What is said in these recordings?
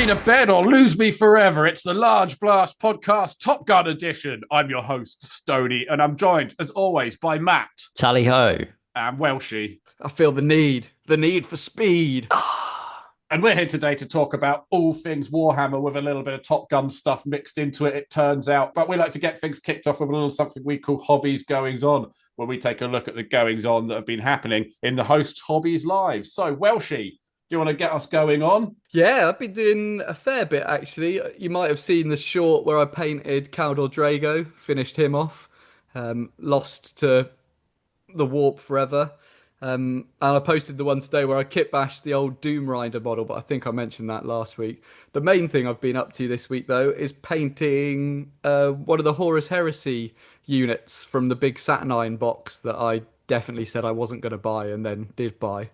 me to bed or lose me forever. It's the Large Blast Podcast Top Gun edition. I'm your host, Stoney, and I'm joined, as always, by Matt. Tally ho. And Welshie. I feel the need for speed. And we're here today to talk about all things Warhammer with a little bit of Top Gun stuff mixed into it, it turns out. But we like to get things kicked off with a little something we call Hobbies Goings On, where we take a look at the goings on that have been happening in the host's hobbies' lives. So, Welshie, do you want to get us going on? Yeah, I've been doing a fair bit actually. You might have seen the short where I painted Caldor Drago, finished him off, lost to the warp forever. And I posted the one today where I kit bashed the old Doom Rider model, but I think I mentioned that last week. The main thing I've been up to this week, though, is painting one of the Horus Heresy units from the big Saturnine box that I definitely said I wasn't going to buy and then did buy.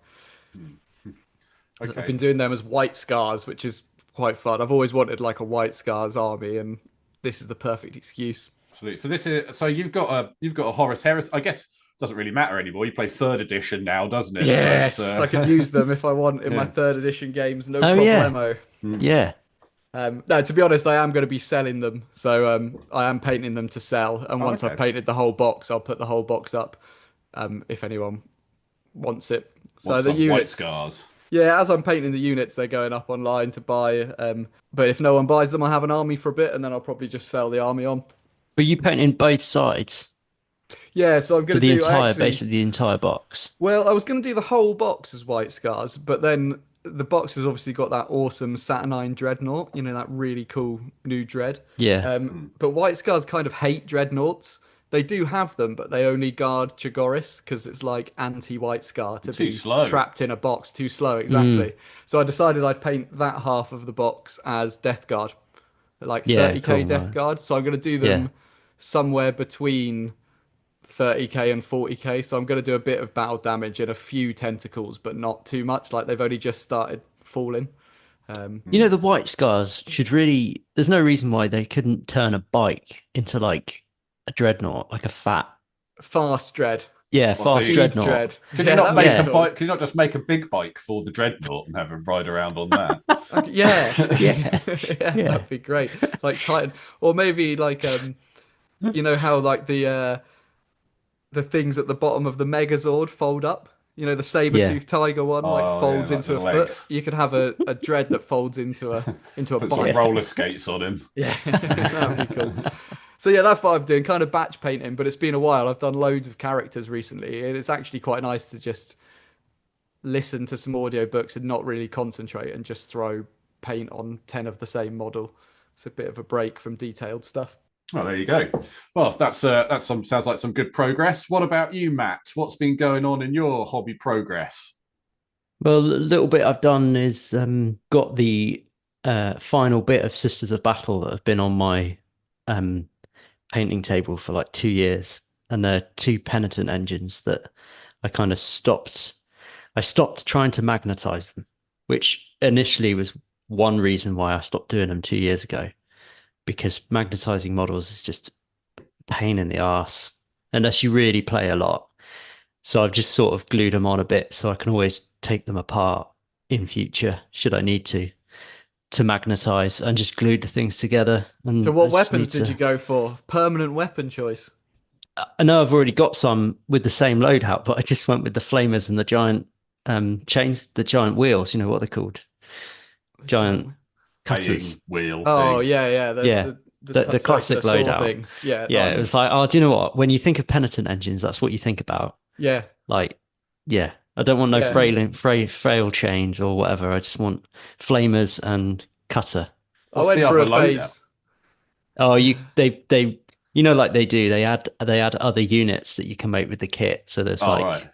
Okay. I've been doing them as White Scars, which is quite fun. I've always wanted like a White Scars army, and this is the perfect excuse. Absolutely. So you've got a Horus Heresy. I guess doesn't really matter anymore. You play third edition now, doesn't it? Yes, so I can use them if I want in my third edition games. No problemo. Yeah. No, to be honest, I am going to be selling them. So I am painting them to sell. And once I've painted the whole box, I'll put the whole box up if anyone wants it. So the units, White Scars. Yeah, as I'm painting the units, they're going up online to buy. But if no one buys them, I'll have an army for a bit, and then I'll probably just sell the army on. But you painting both sides? Yeah, so I'm going to do basically the entire box. Well, I was going to do the whole box as White Scars, but then the box has obviously got that awesome Saturnine Dreadnought, you know, that really cool new Dread. Yeah. But White Scars kind of hate Dreadnoughts. They do have them, but they only guard Chagoris because it's like anti-White Scar to be trapped in a box. Too slow, exactly. So I decided I'd paint that half of the box as Death Guard, like 30k Death Guard. So I'm going to do them somewhere between 30k and 40k, so I'm going to do a bit of battle damage and a few tentacles, but not too much. Like they've only just started falling. You know, the White Scars should really. There's no reason why they couldn't turn a bike into like a dreadnought, like a fast dread. Yeah, fast dreadnought. Dread. Can you not make a bike? Can you not just make a big bike for the dreadnought and have him ride around on that? Yeah, that'd be great. Like Titan, or maybe like you know how like the things at the bottom of the Megazord fold up. You know, the saber-toothed tiger one folds into a foot. You could have a dread that folds into a bike. Like roller skates on him. Yeah, that'd be cool. So yeah, that's what I'm doing, kind of batch painting, but it's been a while. I've done loads of characters recently, and it's actually quite nice to just listen to some audiobooks and not really concentrate and just throw paint on 10 of the same model. It's a bit of a break from detailed stuff. Oh, there you go. Well, sounds like some good progress. What about you, Matt? What's been going on in your hobby progress? Well, the little bit I've done is got the final bit of Sisters of Battle that have been on my painting table for like 2 years, and they're 2 penitent engines that I kind of stopped. I stopped trying to magnetize them, which initially was one reason why I stopped doing them 2 years ago. Because magnetizing models is just a pain in the arse unless you really play a lot. So I've just sort of glued them on a bit so I can always take them apart in future should I need to magnetize, and just glued the things together. And so what weapons did you go for? Permanent weapon choice? I know I've already got some with the same loadout, but I just went with the flamers and the giant chains, the giant wheels, you know what they're called? Giant cutters. Wheel oh thing. The classic loadout things. Yeah, nice. It was like, oh, do you know what, when you think of penitent engines, that's what you think about. I don't want no frail chains or whatever. I just want flamers and cutter. I went for a phase. Oh, they you know, like they do, they add other units that you can make with the kit, so there's got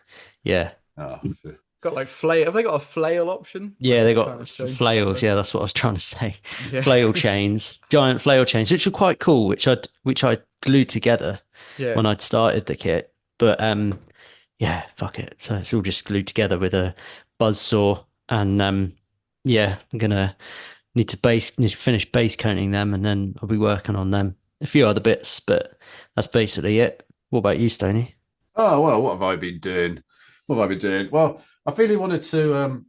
like flail. Have they got a flail option? Yeah, they got flails. Yeah, that's what I was trying to say. Yeah. Flail chains, giant flail chains, which were quite cool. Which I glued together when I'd started the kit. But fuck it. So it's all just glued together with a buzzsaw, and I'm gonna need to finish base coating them, and then I'll be working on them. A few other bits, but that's basically it. What about you, Stoney? Oh well, what have I been doing? Well, I really wanted to.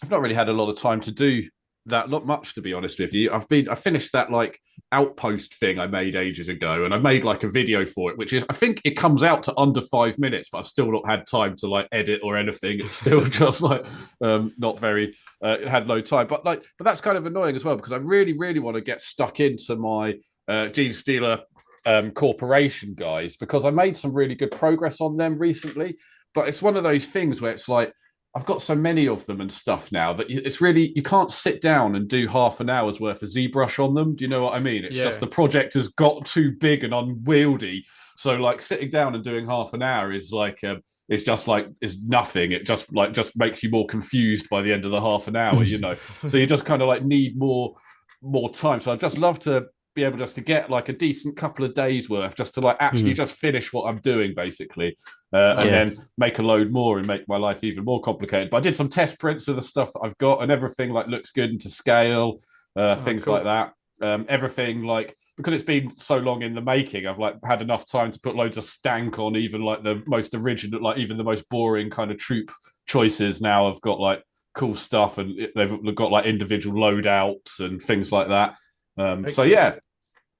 I've not really had a lot of time to do that, not much, to be honest with you. I finished that like outpost thing I made ages ago, and I made like a video for it, which is, I think it comes out to under 5 minutes, but I've still not had time to like edit or anything. It's still just like not very it had no time. But that's kind of annoying as well, because I really, really want to get stuck into my Gene Stealer Corporation guys, because I made some really good progress on them recently. But it's one of those things where it's like, I've got so many of them and stuff now that it's really, you can't sit down and do half an hour's worth of ZBrush on them. Do you know what I mean? It's just the project has got too big and unwieldy. So like sitting down and doing half an hour is like is nothing. It just makes you more confused by the end of the half an hour, you know. So you just kind of like need more time. So I'd just love to be able just to get like a decent couple of days worth, just to like actually just finish what I'm doing, basically, and then make a load more and make my life even more complicated. But I did some test prints of the stuff that I've got, and everything like looks good and to scale, things like that. Everything, like, because it's been so long in the making, I've like had enough time to put loads of stank on even like the most original, like even the most boring kind of troop choices. Now I've got like cool stuff, and they've got like individual loadouts and things like that. So yeah,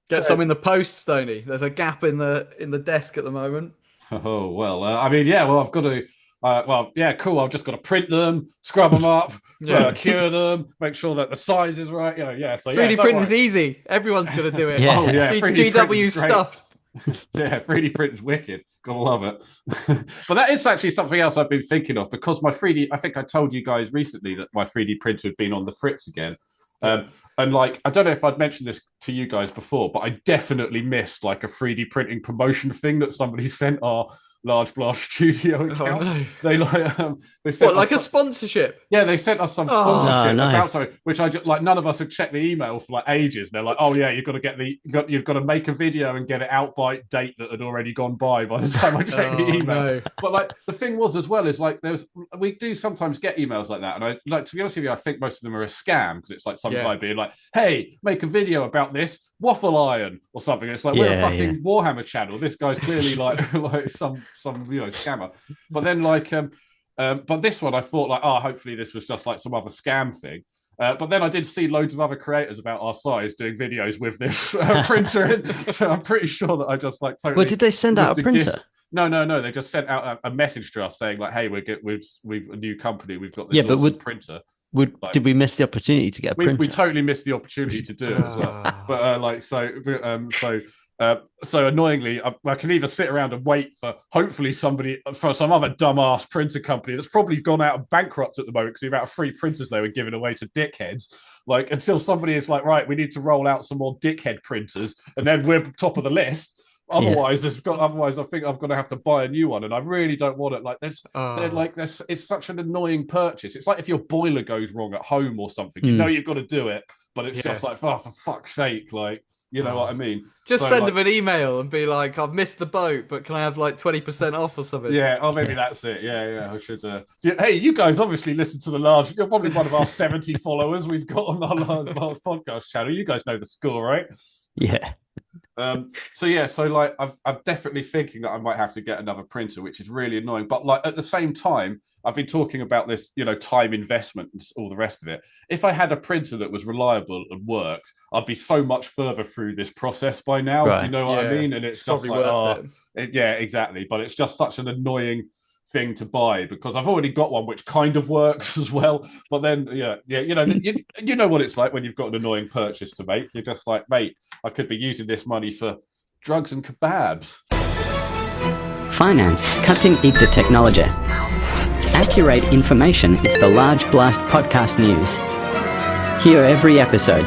get some in the post, Stoney. There's a gap in the desk at the moment. Oh well, I mean, yeah. Well, I've got to. Well, yeah, cool. I've just got to print them, scrub them up, cure them, make sure that the size is right. You know, yeah. So 3D print is easy. Everyone's going to do it. Yeah. Oh yeah, GW stuffed. Yeah, 3D print is wicked. Gotta love it. But that is actually something else I've been thinking of, because my 3D. I think I told you guys recently that my 3D printer had been on the fritz again. And like, I don't know if I'd mentioned this to you guys before, but I definitely missed like a 3D printing promotion thing that somebody sent our Large Blast Studio account. Oh, no. They sent like a sponsorship. Yeah, they sent us some sponsorship about something, which I just, like, none of us had checked the email for like ages. And they're like, oh yeah, you've got to make a video and get it out by date that had already gone by the time I checked the email. No. But like the thing was as well is like we do sometimes get emails like that, and I like, to be honest with you, I think most of them are a scam, because it's like some guy being like, hey, make a video about this waffle iron or something. It's like, we're a fucking Warhammer channel. This guy's clearly like like some scammer. But then like but this one I thought like, oh, hopefully this was just like some other scam thing. But then I did see loads of other creators about our size doing videos with this printer in, so I'm pretty sure that I just like totally. Well, did they send out a printer? No. They just sent out a message to us saying like, hey, we've a new company. We've got this awesome printer. Did we miss the opportunity to get a printer? We totally missed the opportunity to do it as well. But so annoyingly, I can either sit around and wait for hopefully somebody, for some other dumbass printer company that's probably gone out of bankrupt at the moment, because the amount of free printers they were giving away to dickheads, like, until somebody is like, right, we need to roll out some more dickhead printers, and then we're top of the list. Otherwise, I think I'm going to have to buy a new one, and I really don't want it. Like this, it's such an annoying purchase. It's like if your boiler goes wrong at home or something, you know you've got to do it, but it's just like, oh, for fuck's sake, like, you know what I mean? Just send them an email and be like, I've missed the boat, but can I have like 20% off or something? Yeah, or maybe that's it. Yeah, I should. Hey, you guys obviously listen to you're probably one of our 70 followers we've got on our podcast channel. You guys know the score, right? Yeah. So like I'm definitely thinking that I might have to get another printer, which is really annoying. But like at the same time, I've been talking about this, you know, time investment and all the rest of it. If I had a printer that was reliable and worked, I'd be so much further through this process by now. Right. Do you know what I mean? And it's just like, yeah, exactly. But it's just such an annoying thing to buy, because I've already got one which kind of works as well. But then, you know, you know what it's like when you've got an annoying purchase to make. You're just like, mate, I could be using this money for drugs and kebabs. Finance, cutting-edge technology. Accurate information is the Large Blast podcast news. Hear every episode.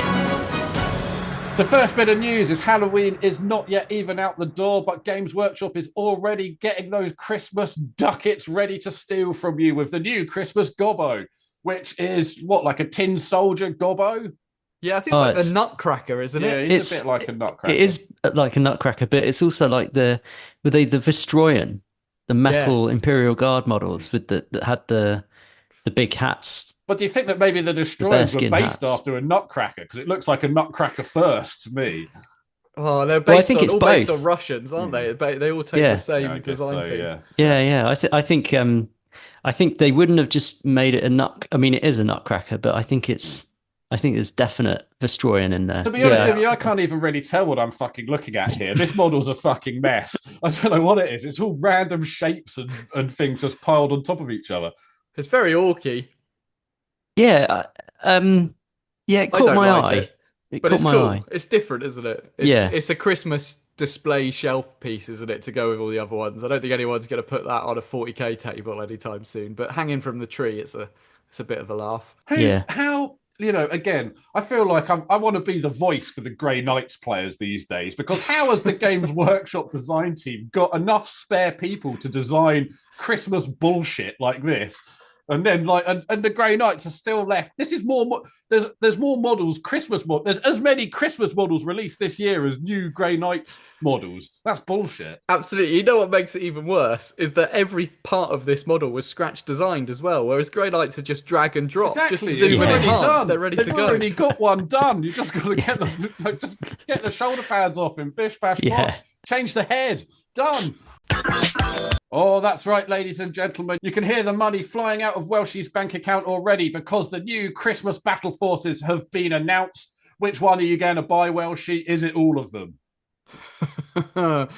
The first bit of news is Halloween is not yet even out the door, but Games Workshop is already getting those Christmas ducats ready to steal from you with the new Christmas gobbo, which is what, like a tin soldier gobbo? Yeah, I think it's like a nutcracker, isn't it? Yeah, it's a bit like a nutcracker. It is like a nutcracker, but it's also like the Vistroyan, the metal Imperial Guard models that had the big hats. But do you think that maybe the Destroyers were based after a nutcracker? Because it looks like a nutcracker first to me. Oh, they're based on Russians, aren't they? They all take the same design thing. Yeah. I think they wouldn't have just made it a nut. I mean, it is a nutcracker, but I think it's I think there's definite Vestroyan in there. To be honest with you, I can't even really tell what I'm fucking looking at here. This model's a fucking mess. I don't know what it is. It's all random shapes and things just piled on top of each other. It's very orky. Yeah, it caught my eye. It but caught it's my cool. eye. It's different, isn't it? It's a Christmas display shelf piece, isn't it, to go with all the other ones? I don't think anyone's going to put that on a 40k table anytime soon. But hanging from the tree, it's a bit of a laugh. How again, I feel like I want to be the voice for the Grey Knights players these days, because how has the Games Workshop design team got enough spare people to design Christmas bullshit like this? And then and the Grey Knights are still left. This is more. There's more models. There's as many Christmas models released this year as new Grey Knights models. That's bullshit. Absolutely. You know what makes it even worse is that every part of this model was scratch designed as well, whereas Grey Knights are just drag and drop. Exactly. Just zoom and enhance. Done. They're ready to go. They've already got one done. You just got to get the shoulder pads off him. Bish bash bosh. Change the head. Done. Oh, that's right, ladies and gentlemen. You can hear the money flying out of Welshie's bank account already, because the new Christmas battle forces have been announced. Which one are you going to buy, Welshie? Is it all of them? Well,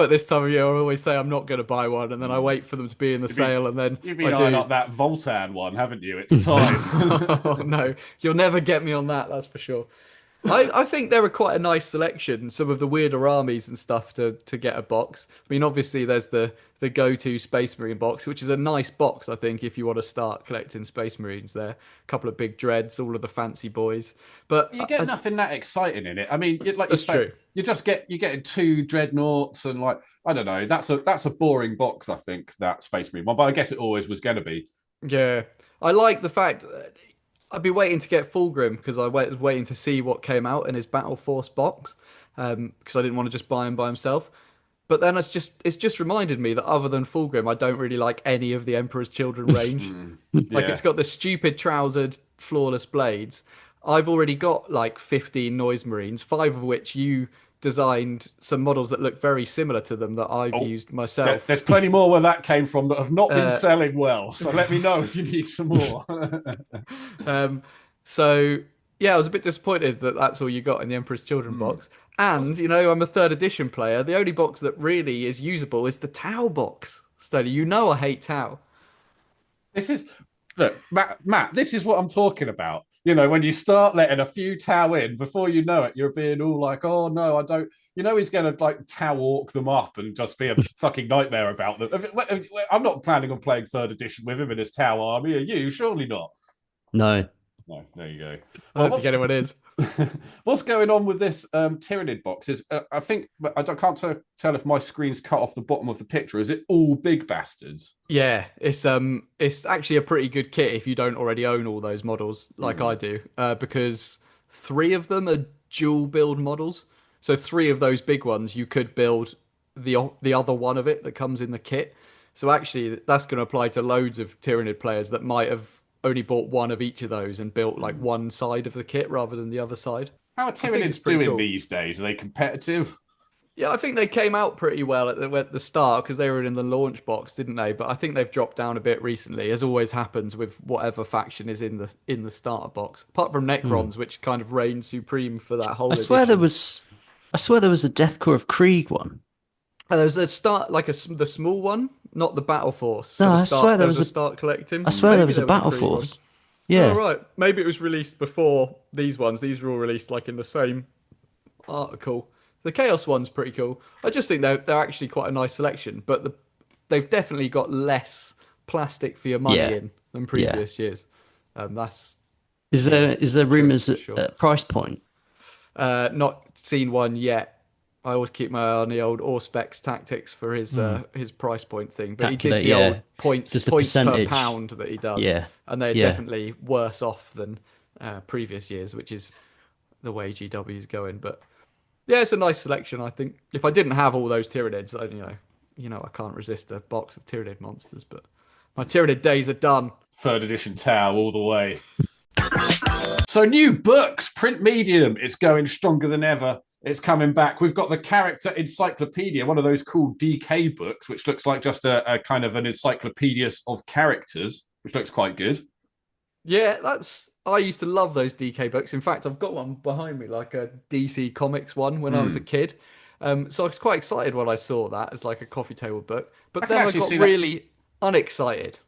at this time of year, I always say I'm not going to buy one, and then I wait for them to be in the sale, and then you've been eyeing up that Voltan one, haven't you? It's time. Oh, no, you'll never get me on that's for sure. I think there are quite a nice selection, some of the weirder armies and stuff to get a box. I mean, obviously there's the go-to Space Marine box, which is a nice box, I think, if you want to start collecting Space Marines there. A couple of big dreads, all of the fancy boys. But you get nothing that exciting in it. I mean, like that's true. You're getting 2 dreadnoughts and I don't know. That's a boring box, I think, that Space Marine one. But I guess it always was going to be. Yeah, I like the fact. I'd be waiting to get Fulgrim because I was waiting to see what came out in his Battle Force box because I didn't want to just buy him by himself. But then it's just reminded me that other than Fulgrim, I don't really like any of the Emperor's Children range. Like it's got the stupid trousered, flawless blades. I've already got like 15 Noise Marines, 5 of which you designed some models that look very similar to them that I've used myself. There's plenty more where that came from that have not been selling well. So let me know if you need some more. So yeah, I was a bit disappointed that that's all you got in the Emperor's Children box. And I'm a 3rd edition player. The only box that really is usable is the Tau box. Stoney, I hate Tau. Look, Matt, this is what I'm talking about. When you start letting a few Tau in, before you know it, you're being all like, oh, no, I don't... he's going to, Tau walk them up and just be a fucking nightmare about them. I'm not planning on playing 3rd edition with him in his Tau army. Are you? Surely not. No. No, there you go. I don't think anyone is. What's going on with this Tyranid box is, I think, I can't tell if my screen's cut off the bottom of the picture. Is it all big bastards? Yeah, it's actually a pretty good kit if you don't already own all those models like I do, because 3 of them are dual build models. So 3 of those big ones you could build the other one of it that comes in the kit. So actually that's going to apply to loads of Tyranid players that might have only bought one of each of those and built one side of the kit rather than the other side. How are Tyranids doing these days? Are they competitive? Yeah, I think they came out pretty well at the start because they were in the launch box, didn't they? But I think they've dropped down a bit recently, as always happens with whatever faction is in the starter box. Apart from Necrons, which kind of reigned supreme for that whole. I swear there was a Death Corps of Krieg one. And there was a start the small one, not the Battle Force. No, I swear there was a start collecting. I swear there was a Battle Force. Yeah. Oh, right. Maybe it was released before these ones. These were all released in the same article. The Chaos one's pretty cool. I just think they're actually quite a nice selection, but they've definitely got less plastic for your money in than previous years. Is there rumours at price point? Not seen one yet. I always keep my eye on the old Auspex Tactics for his price point thing, but he did the old points per pound that he does, and they're definitely worse off than previous years, which is the way GW is going. But yeah, it's a nice selection. I think if I didn't have all those Tyranids, I can't resist a box of Tyranid monsters. But my Tyranid days are done. 3rd edition Tau all the way. So new books, print medium. It's going stronger than ever. It's coming back. We've got the Character Encyclopedia, one of those cool DK books, which looks like just a kind of an encyclopedia of characters, which looks quite good. Yeah, that's I used to love those DK books. In fact, I've got one behind me, like a DC Comics one when I was a kid. So I was quite excited when I saw that as like a coffee table book. I But can then I actually got see that. really unexcited.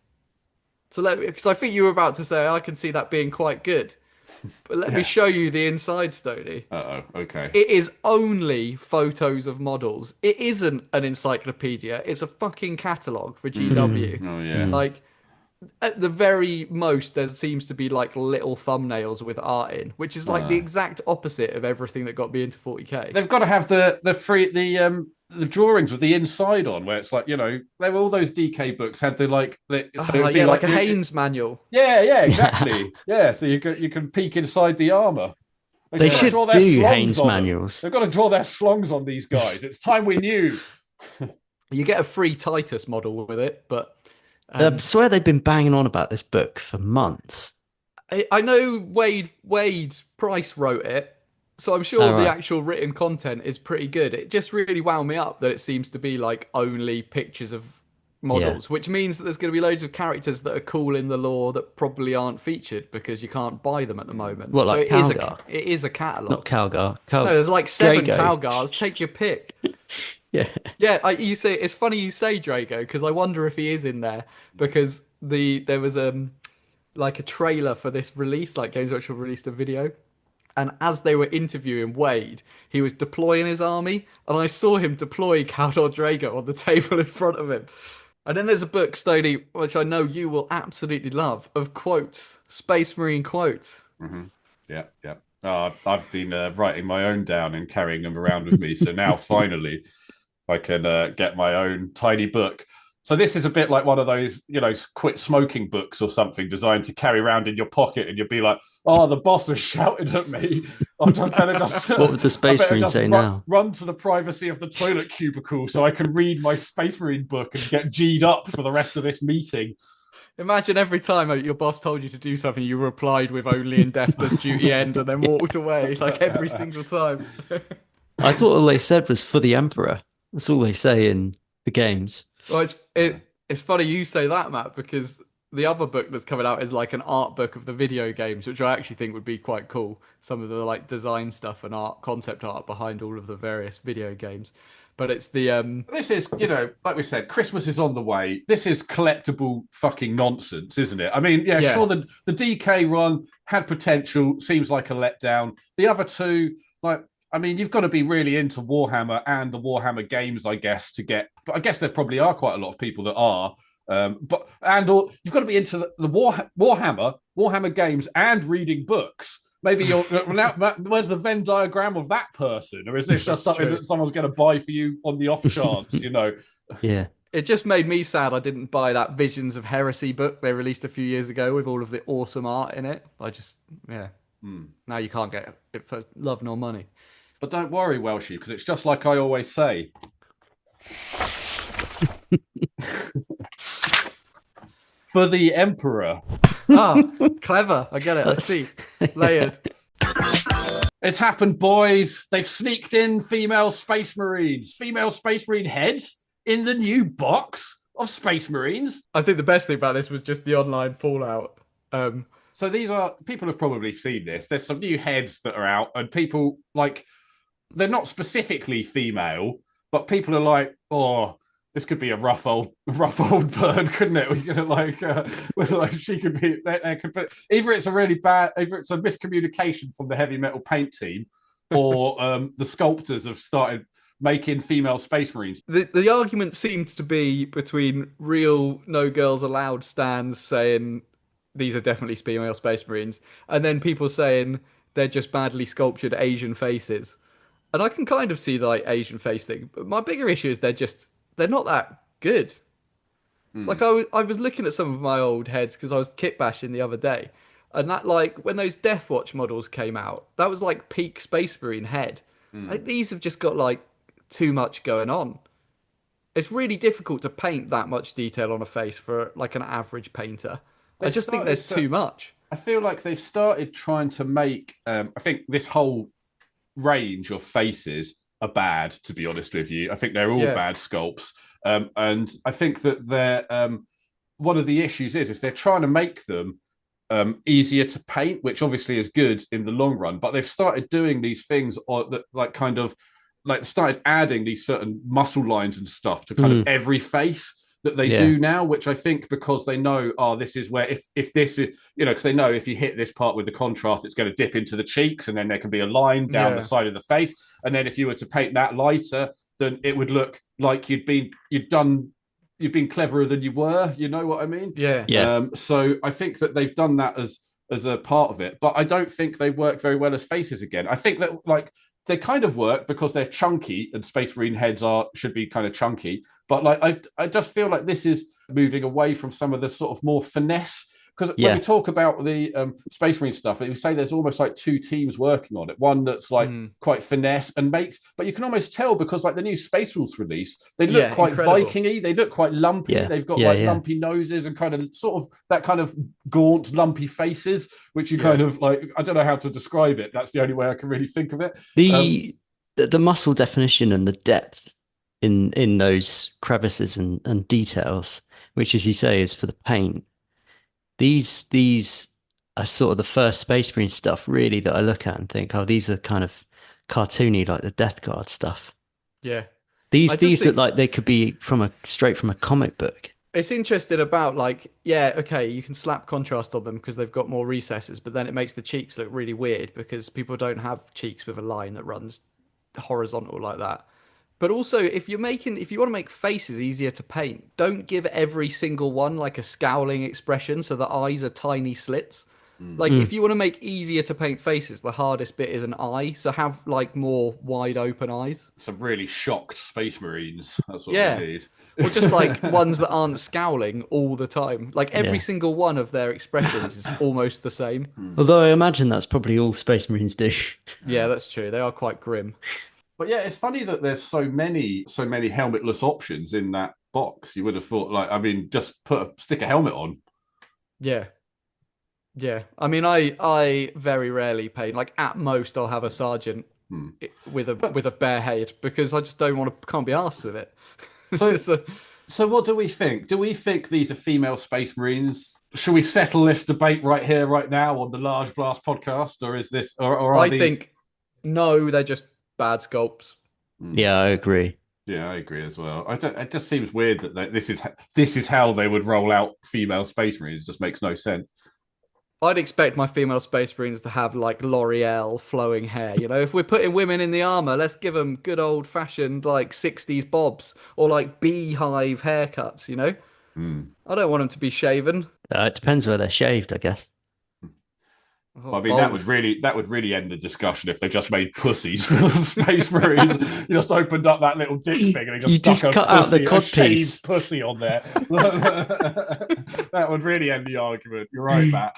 So because I think you were about to say I can see that being quite good. But let me Yeah. show you the inside, Stoney. Uh-oh. Okay. It is only photos of models. It isn't an encyclopedia. It's a fucking catalogue for GW. Oh yeah. Like, at the very most, there seems to be like little thumbnails with art in, which is like the exact opposite of everything that got me into 40k. They've got to have the drawings with the inside on, where it's like, you know, they were all those DK books had the like the so it'd be yeah, like a you- Haynes manual. Yeah, exactly. Yeah, so you can peek inside the armor. They should draw their do slongs Haynes on them. manuals. They've got to draw their slongs on these guys. It's time we knew. You get a free Titus model with it, but I swear they've been banging on about this book for months. I know Wade Price wrote it, so I'm sure Oh, the right. actual written content is pretty good. It just really wound me up that it seems to be like only pictures of models, which means that there's going to be loads of characters that are cool in the lore that probably aren't featured because you can't buy them at the moment. What, so like Calgar? it is a catalogue. Not Calgar. No, there's like 7 Drago. Calgars. Take your pick. Yeah. Yeah, you say it's funny you say Drago because I wonder if he is in there because there was like a trailer for this release, like Games Workshop released a video, and as they were interviewing Wade, he was deploying his army, and I saw him deploy Caldor Drago on the table in front of him. And then there's a book, Stoney, which I know you will absolutely love, of quotes, Space Marine quotes. Yeah. I've been writing my own down and carrying them around with me. So now finally I can get my own tiny book. So this is a bit like one of those, you know, quit smoking books or something designed to carry around in your pocket, and you'll be like, "Oh, the boss has shouted at me." I'm just better just. What would the Space Marine say now? Run to the privacy of the toilet cubicle so I can read my Space Marine book and get G'd up for the rest of this meeting. Imagine every time your boss told you to do something, you replied with "only in death does duty end" and then walked away, like every single time. I thought all they said was for the Emperor. That's all they say in the games. Well, it's funny you say that, Matt, because the other book that's coming out is like an art book of the video games, which I actually think would be quite cool. Some of the like design stuff and concept art behind all of the various video games. But it's the This is, you know, like we said, Christmas is on the way. This is collectible fucking nonsense, isn't it? I mean, yeah. Sure, the DK run had potential, seems like a letdown. The other two, like, I mean, you've got to be really into Warhammer and the Warhammer games, I guess, to get. But I guess there probably are quite a lot of people that are. Or you've got to be into the Warhammer games and reading books. Maybe you're now. Where's the Venn diagram of that person, or is this just something that someone's going to buy for you on the off chance? You know? Yeah. It just made me sad I didn't buy that Visions of Heresy book they released a few years ago with all of the awesome art in it. Now you can't get it for love nor money. But don't worry, Welshie, because it's just like I always say. For the Emperor. Clever. I get it. I see. Layered. It's happened, boys. They've sneaked in female Space Marines. Female Space Marine heads in the new box of Space Marines. I think the best thing about this was just the online fallout. So these are, people have probably seen this. There's some new heads that are out, and people, like, they're not specifically female, but people are like, oh, this could be a rough old bird, couldn't it? We're gonna like she could be. There could be either it's a really bad, either it's a miscommunication from the heavy metal paint team, or the sculptors have started making female Space Marines. The argument seems to be between real no girls allowed stands saying these are definitely female Space Marines, and then people saying they're just badly sculptured Asian faces. And I can kind of see the like Asian face thing, but my bigger issue is they're not that good. Like I was looking at some of my old heads because I was kit bashing the other day, and that like when those Death Watch models came out, that was like peak Space Marine head. Like, these have just got like too much going on. It's really difficult to paint that much detail on a face for like an average painter. I just think there's too much. I feel like they've started trying to make. I think this whole range of faces are bad, to be honest with you. I think they're all bad sculpts, and I think that they're one of the issues is they're trying to make them easier to paint, which obviously is good in the long run. But they've started doing these things that like kind of like started adding these certain muscle lines and stuff to kind of every face that they do now, which I think because they know, this is where if this is, because they know if you hit this part with the contrast, it's going to dip into the cheeks, and then there can be a line down the side of the face. And then if you were to paint that lighter, then it would look like you'd been cleverer than you were. You know what I mean? Yeah. So I think that they've done that as a part of it, but I don't think they work very well as faces again. I think that like they kind of work because they're chunky, and Space Marine heads should be kind of chunky. But like I just feel like this is moving away from some of the sort of more finesse. Because when we talk about the Space Marine stuff, we say there's almost like two teams working on it. One that's like quite finesse and but you can almost tell because like the new Space Rules release, they look quite incredible. Viking-y. They look quite lumpy. Yeah. They've got lumpy noses and kind of sort of that kind of gaunt, lumpy faces, which you kind of like, I don't know how to describe it. That's the only way I can really think of it. The muscle definition and the depth in those crevices and details, which, as you say, is for the paint. These are sort of the first Space Marine stuff really that I look at and think, these are kind of cartoony, like the Death Guard stuff. Yeah. These look like they could be straight from a comic book. It's interesting about like, you can slap contrast on them because they've got more recesses, but then it makes the cheeks look really weird because people don't have cheeks with a line that runs horizontal like that. But also, if you want to make faces easier to paint, don't give every single one like a scowling expression so the eyes are tiny slits. Like, if you want to make easier to paint faces, the hardest bit is an eye. So have like more wide open eyes. Some really shocked Space Marines. That's what we need. Or just like ones that aren't scowling all the time. Like every single one of their expressions is almost the same. Although I imagine that's probably all Space Marines do. Yeah, that's true. They are quite grim. But yeah, it's funny that there's so many helmetless options in that box. You would have thought, like, I mean, just stick a helmet on. Yeah. I mean, I very rarely paint. Like at most, I'll have a sergeant with a bare head because I just can't be arsed with it. So what do we think? Do we think these are female Space Marines? Should we settle this debate right here, right now, on the Large Blast podcast, or is this? Or I think no, they're just bad sculpts. Yeah, I agree. Yeah, I agree as well. It just seems weird that this is how they would roll out female Space Marines. It just makes no sense. I'd expect my female Space Marines to have like L'Oreal flowing hair. If we're putting women in the armor, let's give them good old fashioned like 60s bobs or like beehive haircuts. I don't want them to be shaven. It depends where they're shaved, I guess. I mean, that would really end the discussion if they just made pussies for the Space Marines. You just opened up that little dick thing and you just stuck cut out the codpiece pussy on there. That would really end the argument. You're right, Matt.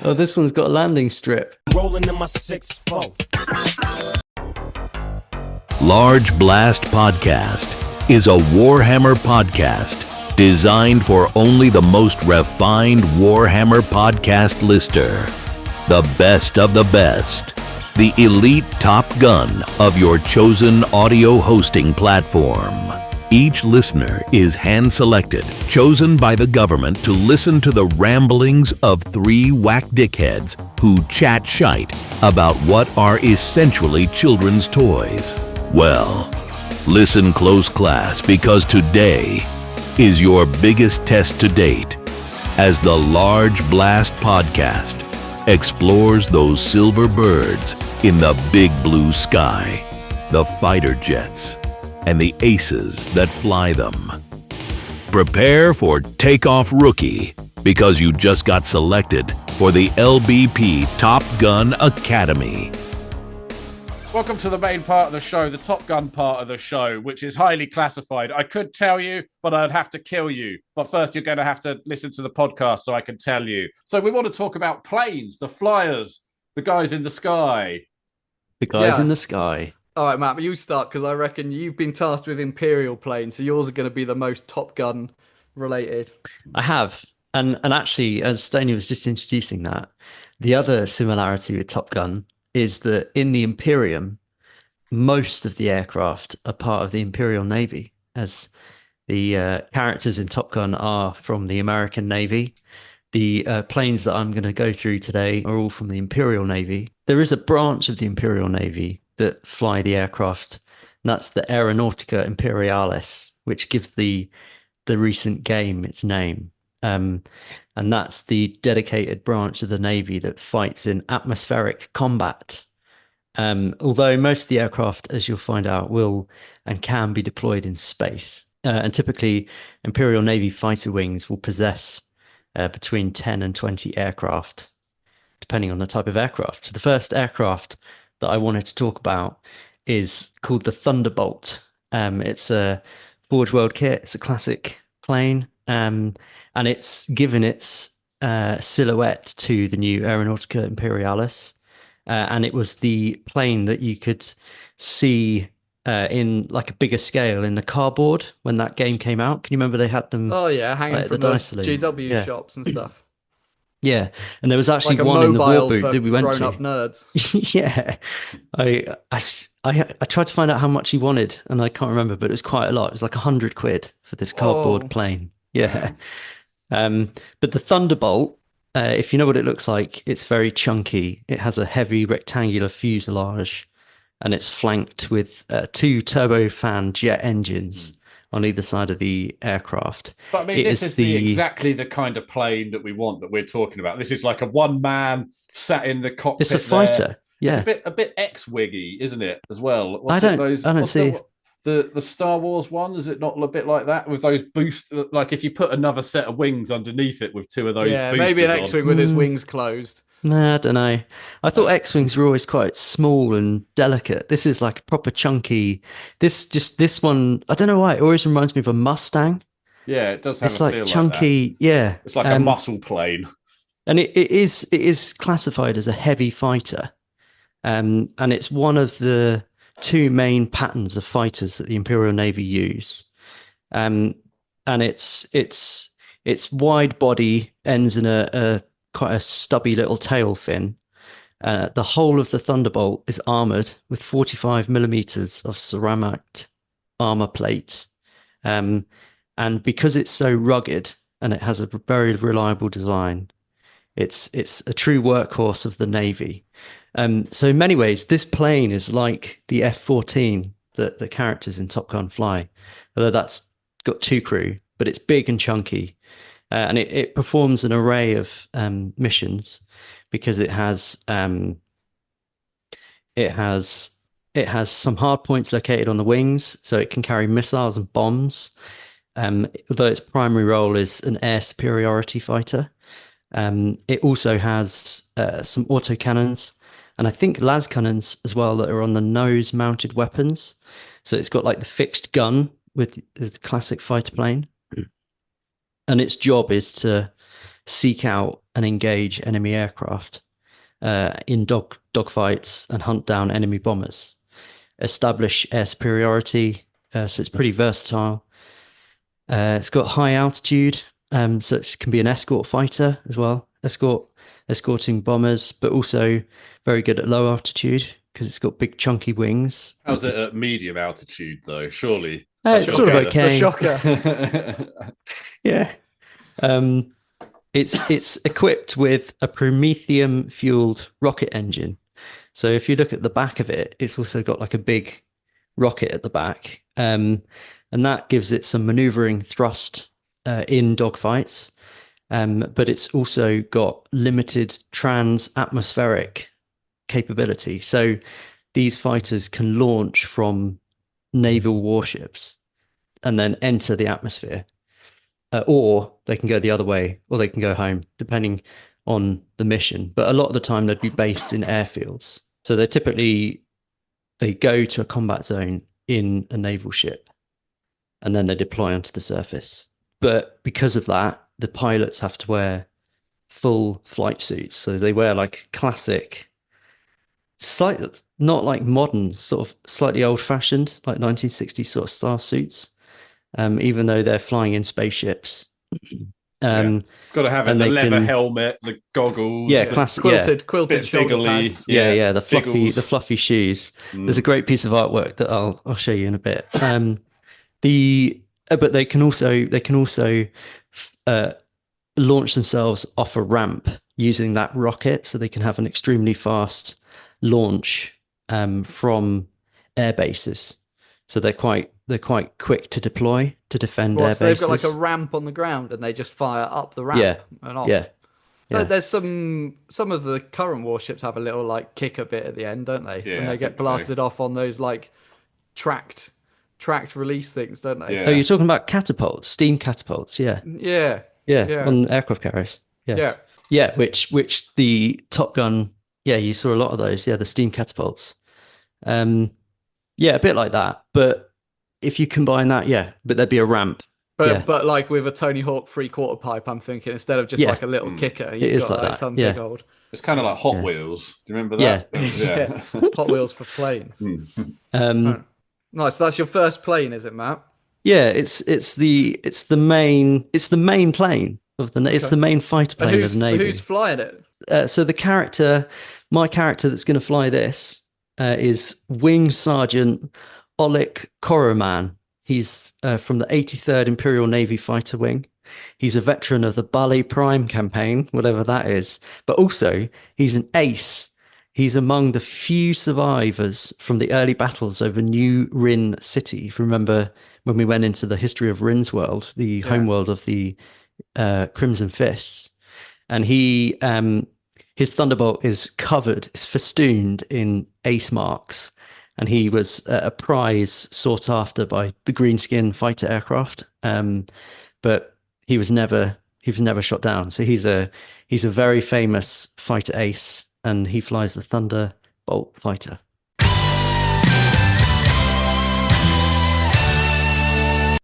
Oh, this one's got a landing strip. Rolling in my 6-4. Large Blast Podcast is a Warhammer podcast designed for only the most refined Warhammer podcast listener. The best of the best. The elite Top Gun of your chosen audio hosting platform. Each listener is hand-selected, chosen by the government to listen to the ramblings of 3 whack dickheads who chat shite about what are essentially children's toys. Well, listen close, class, because today is your biggest test to date as the Large Blast Podcast explores those silver birds in the big blue sky, the fighter jets, and the aces that fly them. Prepare for Takeoff Rookie because you just got selected for the LBP Top Gun Academy. Welcome to the main part of the show, the Top Gun part of the show, which is highly classified. I could tell you, but I'd have to kill you. But first, you're going to have to listen to the podcast so I can tell you. So we want to talk about planes, the flyers, the guys in the sky. The guys in the sky. All right, Matt, you start because I reckon you've been tasked with Imperial planes, so yours are going to be the most Top Gun related. I have. And actually, as Stoney was just introducing that, the other similarity with Top Gun is that in the Imperium, most of the aircraft are part of the Imperial Navy, as the characters in Top Gun are from the American Navy. the planes that I'm going to go through today are all from the Imperial Navy. There is a branch of the Imperial Navy that fly the aircraft, and that's the Aeronautica Imperialis, which gives the recent game its name. And that's the dedicated branch of the Navy that fights in atmospheric combat. Although most of the aircraft, as you'll find out, will and can be deployed in space. And typically, Imperial Navy fighter wings will possess between 10 and 20 aircraft, depending on the type of aircraft. So the first aircraft that I wanted to talk about is called the Thunderbolt. It's a Forge World kit. It's a classic plane, and it's given its silhouette to the new Aeronautica Imperialis. And it was the plane that you could see in like a bigger scale in the cardboard when that game came out. Can you remember they had them? Oh yeah, hanging at from the the dice saloon? GW shops and stuff. Yeah, and there was actually Like a one in the war mobile boot for that we went to. grown-up nerds. Yeah, I tried to find out how much he wanted, and I can't remember, but it was quite a lot. It was like £100 for this cardboard Whoa. plane. Yeah, but the Thunderbolt, if you know what it looks like, it's very chunky. It has a heavy rectangular fuselage, and it's flanked with two turbofan jet engines on either side of the aircraft. But I mean, this is exactly the kind of plane that we want, that we're talking about. This is like a one man sat in the cockpit. It's a fighter. There. Yeah, it's a bit X-wiggy, isn't it? As well. I don't see the Star Wars one. Is it not a bit like that with those boosts? Like if you put another set of wings underneath it with two of those. Yeah, maybe an X-wing with his wings closed. Nah, I don't know. I thought X-wings were always quite small and delicate. This is like proper chunky. This one, I don't know why, it always reminds me of a Mustang. Yeah, it does have it's a like feel chunky. Like that. Yeah, it's like a muscle plane. And it is classified as a heavy fighter. And it's one of the two main patterns of fighters that the Imperial Navy use. And its wide body ends in a quite a stubby little tail fin. The whole of the Thunderbolt is armored with 45 millimeters of ceramic armor plate. And because it's so rugged and it has a very reliable design, it's a true workhorse of the Navy. So in many ways, this plane is like the F-14 that the characters in Top Gun fly, although that's got two crew, but it's big and chunky. And it performs an array of missions because it has some hard points located on the wings, so it can carry missiles and bombs. Although its primary role is an air superiority fighter, it also has some autocannons, and I think las cannons as well that are on the nose-mounted weapons. So it's got like the fixed gun with the classic fighter plane. And its job is to seek out and engage enemy aircraft in dogfights and hunt down enemy bombers, establish air superiority. So it's pretty versatile. It's got high altitude, so it can be an escort fighter as well, escorting bombers, but also very good at low altitude because it's got big chunky wings. How's it at medium altitude though? Surely. It's sort of okay. It's a shocker. Yeah. It's equipped with a Promethium fueled rocket engine. So if you look at the back of it, it's also got like a big rocket at the back. And that gives it some maneuvering thrust in dogfights. But it's also got limited trans-atmospheric capability. So these fighters can launch from naval warships and then enter the atmosphere. Or they can go the other way, or they can go home, depending on the mission. But a lot of the time, they'd be based in airfields. So they go to a combat zone in a naval ship, and then they deploy onto the surface. But because of that, the pilots have to wear full flight suits. So they wear like classic, not like modern, sort of slightly old-fashioned, like 1960s sort of style suits. Even though they're flying in spaceships. Got to have it, the leather helmet, the goggles. Yeah, classic. Quilted shoulder pads. Yeah, the fluffy shoes. There's a great piece of artwork that I'll show you in a bit. But they can also launch themselves off a ramp using that rocket, so they can have an extremely fast launch from air bases. So they're quite quick to deploy to defend air So they've got like bases. a ramp on the ground and they just fire up the ramp and off. Yeah. There's some of the current warships have a little like kicker bit at the end, don't they? Yeah, And I they get think so. blasted off on those like tracked release things, don't they? Yeah. Oh, you're talking about catapults, steam catapults, yeah. Yeah. On aircraft carriers. Yeah. Which the Top Gun, you saw a lot of those, the steam catapults. A bit like that, but if you combine that, but there'd be a ramp. But like with a Tony Hawk 3/4 pipe, I'm thinking instead of just like a little kicker, you've got like some big old. It's kind of like Hot Wheels. Do you remember that? Yeah. Hot Wheels for planes. Nice. So that's your first plane, is it, Matt? Yeah, it's the main plane of the it's the main fighter plane of the Navy. Who's flying it? So my character that's going to fly this is Wing Sergeant Oleg Koroman. He's from the 83rd Imperial Navy Fighter Wing. He's a veteran of the Bali Prime campaign, whatever that is. But also, he's an ace. He's among the few survivors from the early battles over New Rin City. If you remember when we went into the history of Rin's world, the homeworld of the Crimson Fists. And his Thunderbolt is festooned in ace marks. And he was a prize sought after by the Greenskin fighter aircraft, but he was never shot down. So he's a very famous fighter ace, and he flies the Thunderbolt fighter.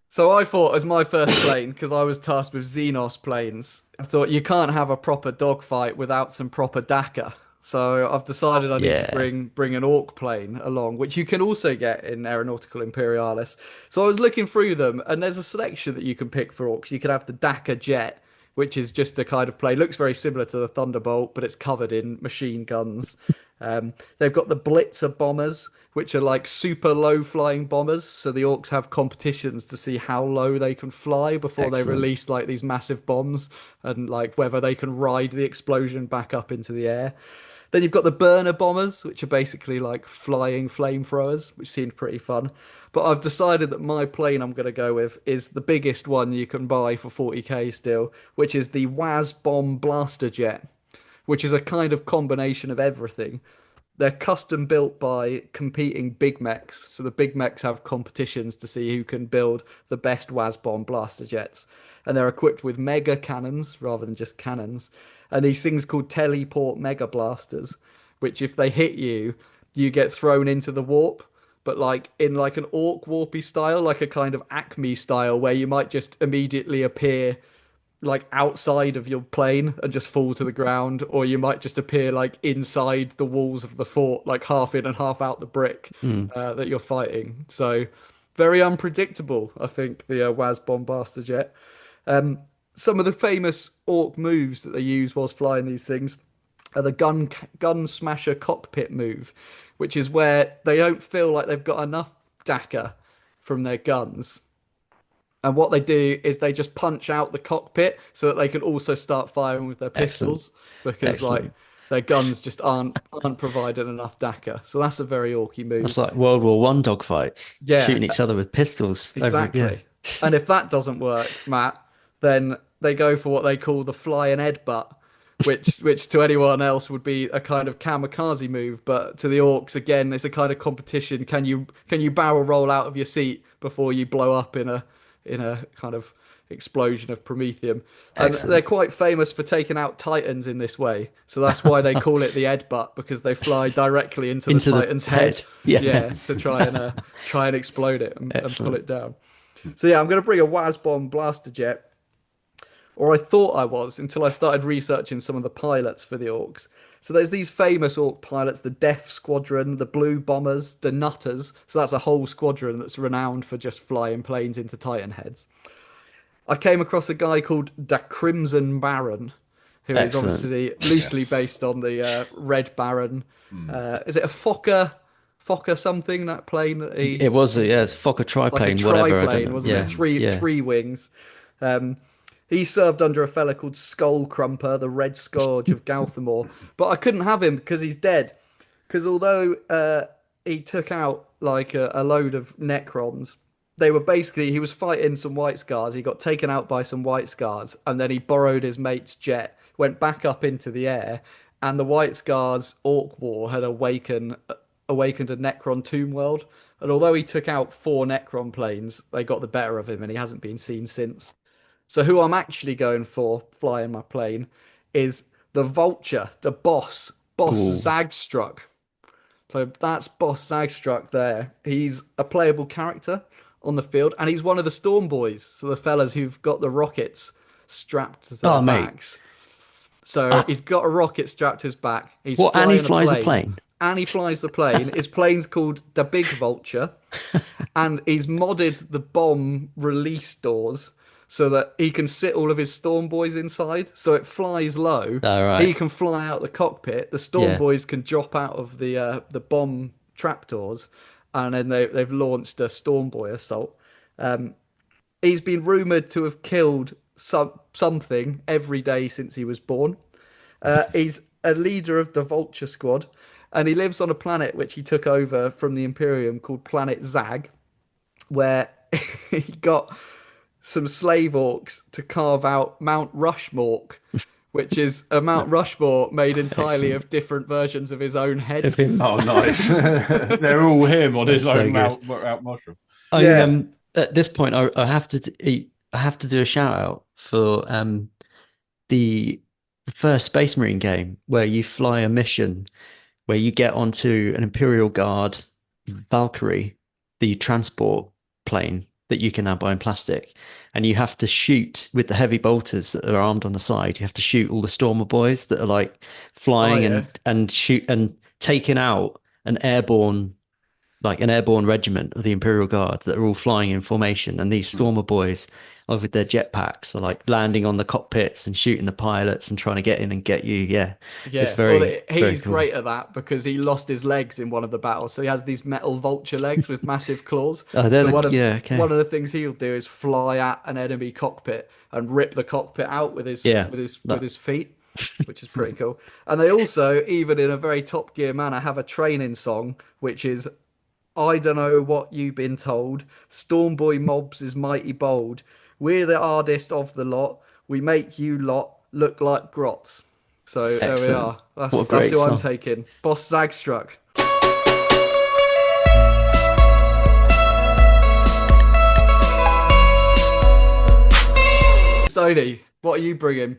So I thought, as my first plane, because I was tasked with Xenos planes, I thought you can't have a proper dogfight without some proper Dakar. So I've decided I need to bring an Orc plane along, which you can also get in Aeronautical Imperialis. So I was looking through them, and there's a selection that you can pick for Orcs. You can have the Dakar Jet, which is just a kind of plane. Looks very similar to the Thunderbolt, but it's covered in machine guns. They've got the Blitzer bombers, which are like super low flying bombers. So the Orcs have competitions to see how low they can fly before they release like these massive bombs, and like whether they can ride the explosion back up into the air. Then you've got the burner bombers, which are basically like flying flamethrowers, which seemed pretty fun. But I've decided that my plane I'm going to go with is the biggest one you can buy for 40k still, which is the WAS-Bomb Blaster Jet, which is a kind of combination of everything. They're custom built by competing big mechs. So the big mechs have competitions to see who can build the best WAS-Bomb Blaster Jets. And they're equipped with mega cannons rather than just cannons. And these things called teleport mega blasters, which if they hit you, you get thrown into the warp, but like in like an Orc warpy style, like a kind of Acme style, where you might just immediately appear like outside of your plane and just fall to the ground, or you might just appear like inside the walls of the fort, like half in and half out the brick that you're fighting. So very unpredictable, I think, the WAS-Bomb Blaster Jet. Some of the famous Orc moves that they use whilst flying these things are the gun smasher cockpit move, which is where they don't feel like they've got enough Dakar from their guns. And what they do is they just punch out the cockpit so that they can also start firing with their pistols. Because like their guns just aren't providing enough Dakar. So that's a very Orky move. That's like World War One dogfights. Shooting each other with pistols. Exactly. And if that doesn't work, Matt, then they go for what they call the flying headbutt, which to anyone else would be a kind of kamikaze move, but to the Orcs, again, it's a kind of competition. Can you barrel roll out of your seat before you blow up in a kind of explosion of promethium? And they're quite famous for taking out Titans in this way, so that's why they call it the headbutt, because they fly directly into the Titan's head. To try and explode it and pull it down. So I'm going to bring a WAS-Bomb Blaster Jet. Or I thought I was, until I started researching some of the pilots for the Orcs. So there's these famous Orc pilots, the Death Squadron, the Blue Bombers, the Nutters. So that's a whole squadron that's renowned for just flying planes into Titan heads. I came across a guy called Da Crimson Baron, who is obviously loosely based on the Red Baron. Is it a Fokker something, that plane? That it was, it's Fokker triplane, like a whatever. Triplane, wasn't it? Three wings. He served under a fella called Skull Crumper, the Red Scourge of Galthamore. But I couldn't have him because he's dead. Because although he took out like a load of Necrons, they were basically, he was fighting some White Scars. He got taken out by some White Scars, and then he borrowed his mate's jet, went back up into the air, and the White Scars Orc War had awakened a Necron tomb world. And although he took out 4 Necron planes, they got the better of him, and he hasn't been seen since. So who I'm actually going for flying my plane is the Vulture, the boss Zagstruck. So that's boss Zagstruck there. He's a playable character on the field, and he's one of the Storm Boys, so the fellas who've got the rockets strapped to their backs. So he's got a rocket strapped to his back. He's and he flies a plane. And he flies the plane. His plane's called the Big Vulture, and he's modded the bomb release doors so that he can sit all of his Storm Boys inside. So it flies low. Right. He can fly out the cockpit. The Storm Boys can drop out of the bomb trapdoors, and then they've launched a Storm Boy assault. He's been rumoured to have killed something every day since he was born. He's a leader of the Vulture Squad, and he lives on a planet which he took over from the Imperium called Planet Zag, where he got some slave orcs to carve out Mount Rushmore, which is a Mount Rushmore made entirely of different versions of his own head. Oh, nice. They're all him on his own Mount Mushroom. At this point, I have to do a shout out for the first Space Marine game where you fly a mission where you get onto an Imperial Guard Valkyrie, the transport plane that you can now buy in plastic, and you have to shoot with the heavy bolters that are armed on the side. You have to shoot all the Stormer boys that are like flying and shoot and taking out an airborne regiment of the Imperial Guard that are all flying in formation, and these Stormer boys with their jetpacks are like landing on the cockpits and shooting the pilots and trying to get in and get you. It's very he's cool. great at that because he lost his legs in one of the battles, so he has these metal vulture legs with massive claws. One of the things he'll do is fly at an enemy cockpit and rip the cockpit out with his feet, which is pretty cool. And they also, even in a very Top Gear manner, have a training song which is I don't know what you've been told. Stormboy mobs is mighty bold. We're the hardest of the lot. We make you lot look like grots. So Excellent. There we are. That's who I'm taking. Boss Zagstruck. Stoney, what are you bringing?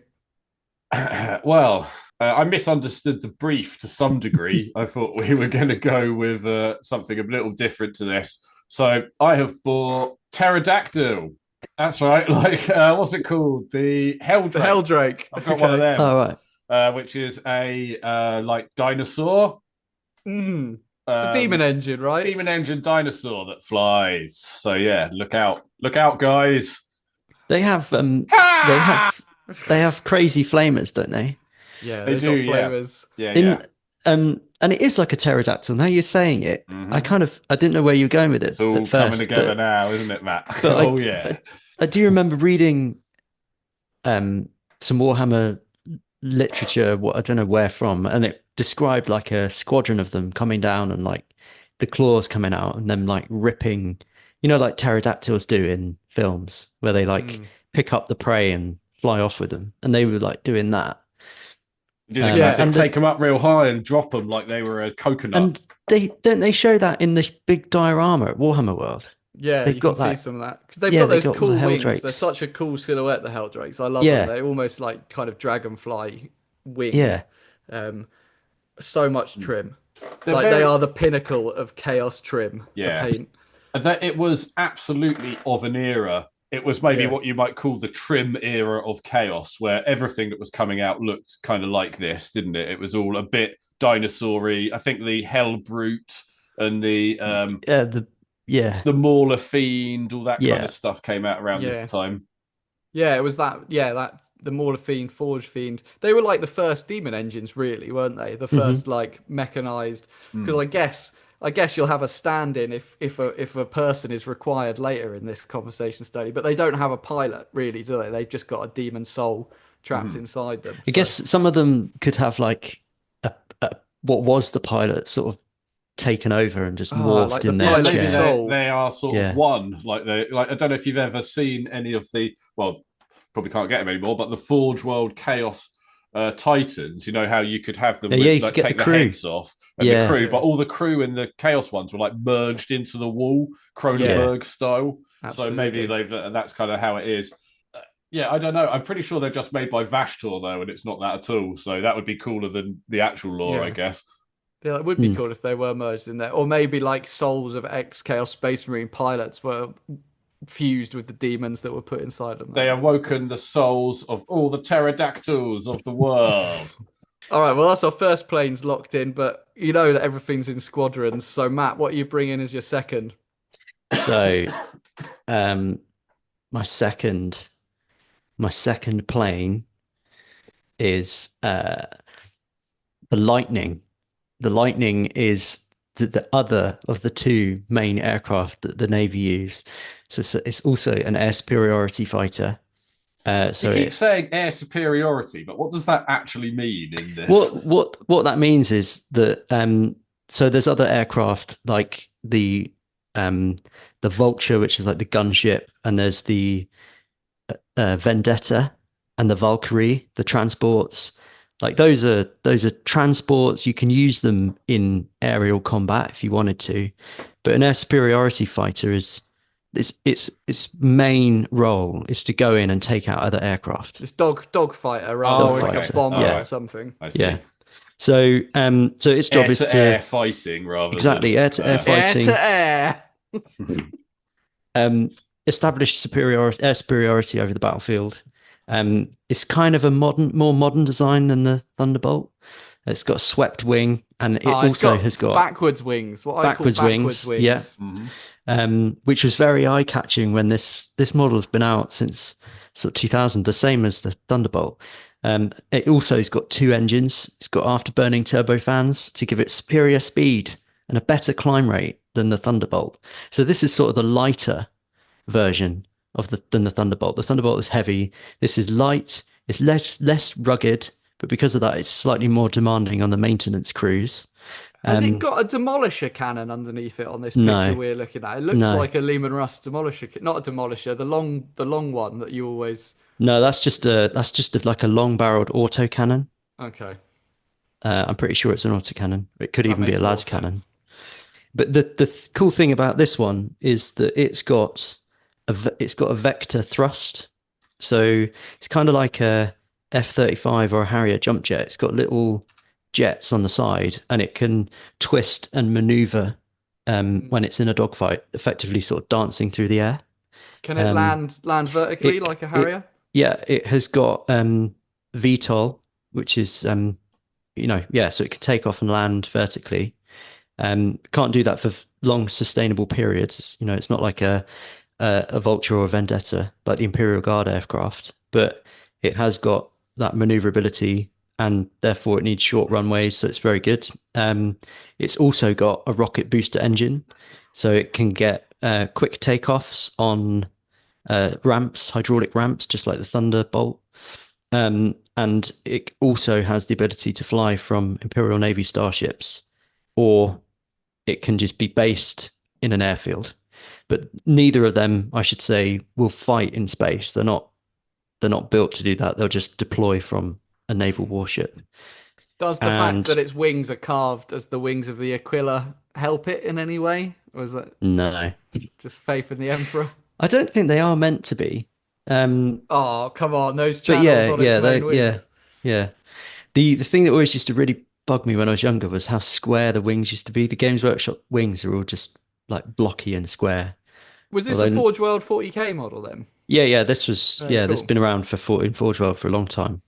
Well, I misunderstood the brief to some degree. I thought we were going to go with something a little different to this. So I have bought Pterodactyl. That's right. Like, what's it called? The Helldrake. The Helldrake. I've got one of them. Oh, right. Which is a like dinosaur. It's a demon engine, right? Demon engine dinosaur that flies. So yeah, look out, guys. They have they have crazy flamers, don't they? Yeah, they do. Flamers. Yeah. And it is like a pterodactyl. Now you're saying it, I didn't know where you were going with it. It's all coming together now, isn't it, Matt? I do remember reading some Warhammer literature. I don't know where from, and it described like a squadron of them coming down and like the claws coming out and them like ripping, like pterodactyls do in films where they like pick up the prey and fly off with them, and they were like doing that. And take them up real high and drop them like they were a coconut. And they show that in the big diorama at Warhammer World. Yeah, you can see some of that because they've got those cool wings. They're such a cool silhouette, the Helldrakes. I love them. They're almost like kind of dragonfly wings. Yeah, so much trim. They are the pinnacle of chaos trim to paint. That it was absolutely of an era. It was maybe what you might call the trim era of chaos, where everything that was coming out looked kind of like this, didn't it? It was all a bit dinosaur-y. I think the Hell Brute and the Mauler Fiend, all that kind of stuff came out around this time. Yeah, it was that the Mauler Fiend, Forge Fiend. They were like the first demon engines, really, weren't they? The first like mechanized, because I guess I guess you'll have a stand-in if a person is required later in this conversation study, but they don't have a pilot really, do they? They've just got a demon soul trapped inside them. I guess some of them could have like a what was the pilot sort of taken over and just morphed like in the their pilot's chair. soul. They are sort of one. Like I don't know if you've ever seen any of the, well, probably can't get them anymore, but the Forge World Chaos Titans. You know how you could have them like take the heads off and the crew, but all the crew in the Chaos ones were like merged into the wall, Cronenberg style. Absolutely. So maybe that's kind of how it is. Yeah, I don't know. I'm pretty sure they're just made by Vashtor though, and it's not that at all. So that would be cooler than the actual lore, I guess. Yeah, it would be cool if they were merged in there. Or maybe like souls of ex-Chaos Space Marine pilots were fused with the demons that were put inside them. They awoken the souls of all the pterodactyls of the world. All right, well, that's our first planes locked in, but you know that everything's in squadrons. So, Matt, what are you bringing as your second? So, my second plane is the Lightning. The Lightning is the other of the two main aircraft that the Navy use. So it's also an air superiority fighter. So you keep saying air superiority, but what does that actually mean in this? What that means is that so there's other aircraft like the Vulture, which is like the gunship, and there's the Vendetta and the Valkyrie, the transports. Like those are transports. You can use them in aerial combat if you wanted to, but an air superiority fighter is its main role is to go in and take out other aircraft. It's dogfighter rather than like a bomber or something. I see. Yeah. So its job is to air fighting rather exactly than, air to air fighting. Air to air. Establish air superiority over the battlefield. It's kind of a more modern design than the Thunderbolt. It's got a swept wing, and it also has got backwards wings. What I call backwards wings. Yeah. Mm-hmm. Which was very eye-catching when this model has been out since sort of 2000, the same as the Thunderbolt. It also has got two engines. It's got afterburning turbofans to give it superior speed and a better climb rate than the Thunderbolt. So this is sort of the lighter version than the Thunderbolt. The Thunderbolt is heavy. This is light. It's less rugged, but because of that, it's slightly more demanding on the maintenance crews. Has it got a demolisher cannon underneath it on this picture we're looking at? It looks like a Lehman Russ demolisher, not a demolisher, the long one that you always. No, that's just like a long-barreled autocannon. Okay. I'm pretty sure it's an autocannon. It could even be a las cannon. But the cool thing about this one is that it's got a vector thrust. So it's kind of like a F-35 or a Harrier jump jet. It's got little jets on the side, and it can twist and maneuver when it's in a dogfight, effectively sort of dancing through the air. Can it land vertically like a Harrier? It has got VTOL, which is so it can take off and land vertically. Can't do that for long sustainable periods. It's not like a Vulture or a Vendetta like the Imperial Guard aircraft, but it has got that maneuverability, and therefore it needs short runways, so it's very good. It's also got a rocket booster engine, so it can get quick takeoffs on ramps, hydraulic ramps, just like the Thunderbolt. And it also has the ability to fly from Imperial Navy starships, or it can just be based in an airfield. But neither of them, I should say, will fight in space. They're not built to do that. They'll just deploy from a naval warship. Does the fact that its wings are carved as the wings of the Aquila help it in any way? Or is that just faith in the Emperor? I don't think they are meant to be. Oh, come on. Those channels on its main wings. Yeah. The thing that always used to really bug me when I was younger was how square the wings used to be. The Games Workshop wings are all just like blocky and square. Was this a Forge World 40k model then? Yeah. This was cool. This has been around in Forge World for a long time.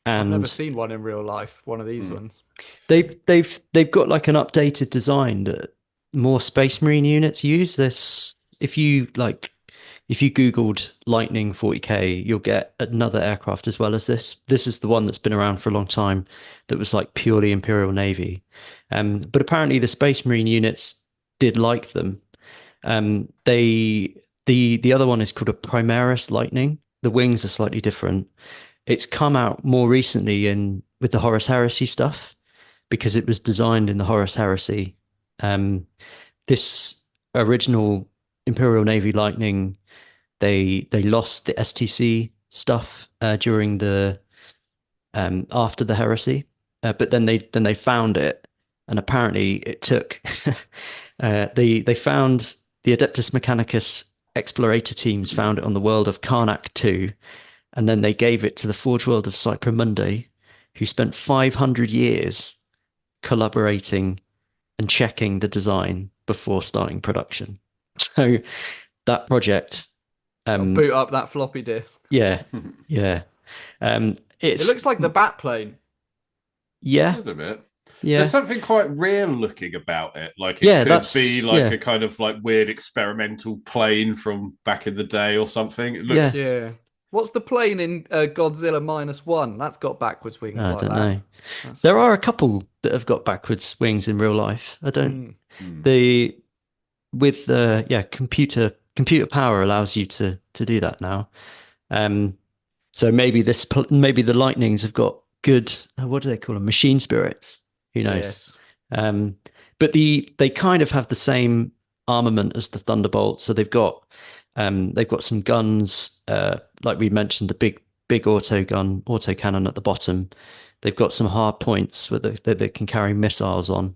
And I've never seen one in real life. One of these ones. They've got like an updated design that more Space Marine units use. This if you Googled Lightning 40k, you'll get another aircraft as well as this. This is the one that's been around for a long time that was like purely Imperial Navy. But apparently the Space Marine units did like them. The other one is called a Primaris Lightning. The wings are slightly different. It's come out more recently with the Horus Heresy stuff because it was designed in the Horus Heresy. This original Imperial Navy Lightning, they lost the STC stuff during the after the Heresy, but then they found it, and apparently it took they found the Adeptus Mechanicus Explorator teams found it on the world of Karnak 2, and then they gave it to the Forge World of Cypramundi, who spent 500 years collaborating and checking the design before starting production. So that project, boot up that floppy disk. yeah. It looks like the bat plane. Yeah, It is a bit. yeah. There's something quite real looking about it. Like it could be like a kind of like weird experimental plane from back in the day or something. It looks... Yeah. What's the plane in Godzilla -1? That's got backwards wings I like don't that. know. There are a couple that have got backwards wings in real life. I don't. With computer power allows you to do that now. So maybe the Lightnings have got good. What do they call them? Machine spirits. Who knows? Yes. But they kind of have the same armament as the Thunderbolt. So they've got some guns, like we mentioned, the big autocannon at the bottom. They've got some hard points that they can carry missiles on,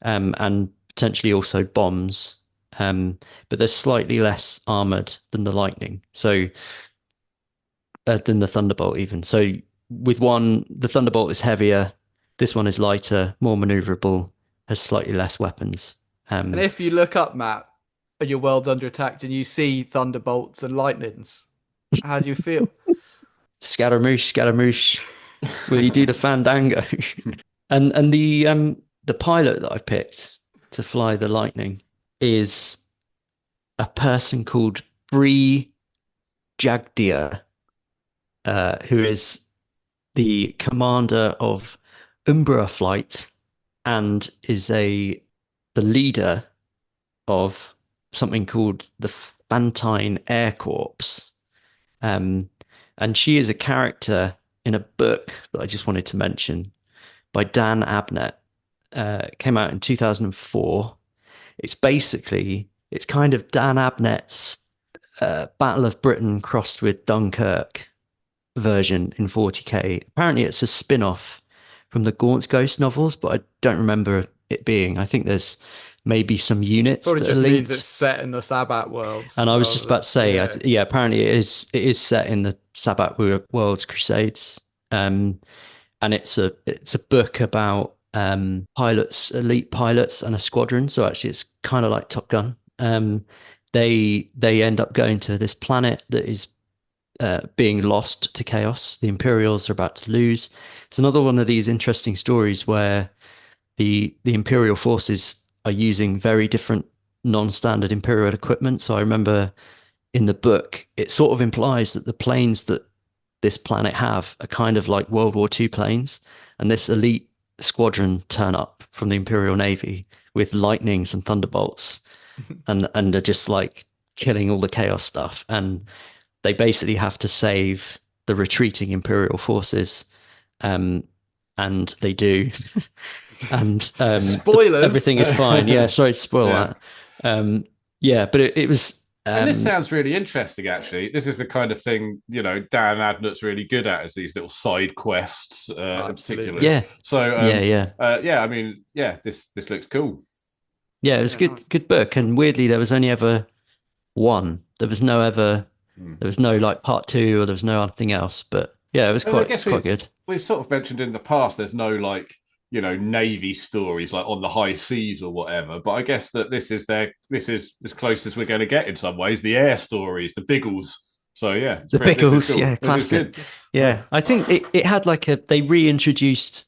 and potentially also bombs. But they're slightly less armored than the Lightning, so than the Thunderbolt even. So with the Thunderbolt is heavier. This one is lighter, more maneuverable, has slightly less weapons. And if you look up, Matt, and your world's under attack, and you see Thunderbolts and Lightnings, how do you feel? Scaramouche, Scaramouche. Will you do the fandango? and the pilot that I picked to fly the Lightning is a person called Bree Jagdia, who is the commander of Umbra Flight and is the leader of something called the Fantine Air Corps. And she is a character in a book that I just wanted to mention by Dan Abnett. It came out in 2004. It's kind of Dan Abnett's Battle of Britain crossed with Dunkirk version in 40k. Apparently it's a spin-off from the Gaunt's Ghost novels, but I don't remember it being. I think there's maybe some units Probably that just are linked. means it's set in the Sabbat worlds. And I was just about to say, apparently it is set in the Sabbat Worlds Crusades. And it's a book about pilots, elite pilots, and a squadron. So actually, it's kind of like Top Gun. They end up going to this planet that is being lost to chaos. The Imperials are about to lose. It's another one of these interesting stories where the Imperial forces are using very different non-standard Imperial equipment. So I remember in the book, it sort of implies that the planes that this planet have are kind of like World War II planes, and this elite squadron turn up from the Imperial Navy with lightnings and thunderbolts and are just like killing all the chaos stuff, and they basically have to save the retreating Imperial forces, and they do. And spoilers, everything is fine. Yeah, sorry to spoil that. But it was and this sounds really interesting, actually. This is the kind of thing, Dan Abnett's really good at, is these little side quests, in particular. Yeah. So, this looks cool. Yeah, it was a good book. And weirdly, there was only ever one. There was no like part 2, or there was no anything else. But yeah, it was quite good. We've sort of mentioned in the past, there's no like, Navy stories like on the high seas or whatever. But I guess that this is as close as we're going to get in some ways. The air stories, the Biggles. So yeah, the Biggles, cool. Classic. Yeah, I think it had like they re-released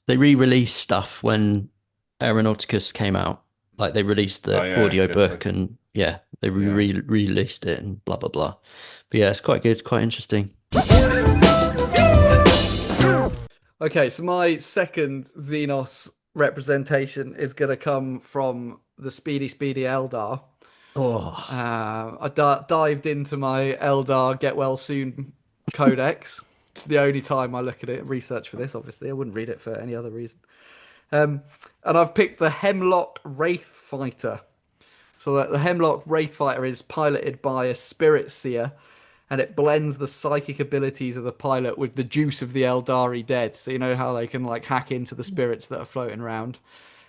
stuff when Aeronauticus came out. Like they released the audio book, and they re-released it and blah blah blah. But yeah, it's quite good, quite interesting. Okay, so my second Xenos representation is going to come from the Speedy Eldar. Oh, I dived into my Eldar Get Well Soon codex. It's the only time I look at it, research for this, obviously. I wouldn't read it for any other reason. And I've picked the Hemlock Wraith Fighter. So the Hemlock Wraith Fighter is piloted by a Spirit Seer, and it blends the psychic abilities of the pilot with the juice of the Eldari dead. So you know how they can like hack into the spirits that are floating around.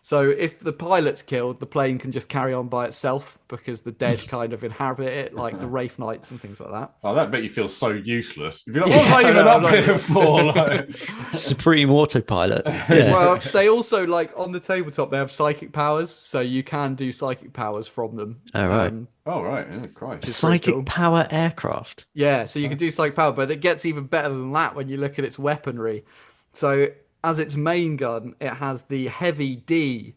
So if the pilot's killed, the plane can just carry on by itself because the dead kind of inhabit it, like the Wraith Knights and things like that. Oh, that bet you feel so useless. If you're like, what am I even up here for? Like... Supreme Autopilot. Yeah. Well, they also, like, on the tabletop, they have psychic powers, so you can do psychic powers from them. All right. Oh, right. Yeah, Christ. Psychic cool. power aircraft. Yeah, so you can do psychic power, but it gets even better than that when you look at its weaponry. So as its main gun, it has the Heavy D.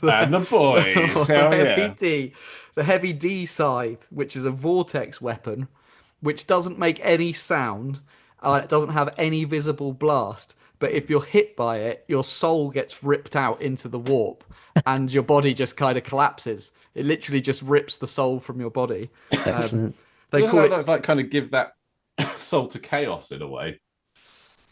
And the boys. Hell Heavy yeah. D. The Heavy D scythe, which is a vortex weapon, which doesn't make any sound. It doesn't have any visible blast. But if you're hit by it, your soul gets ripped out into the warp and your body just kind of collapses. It literally just rips the soul from your body. Excellent. They Doesn't call that, like kind of give that soul to chaos in a way?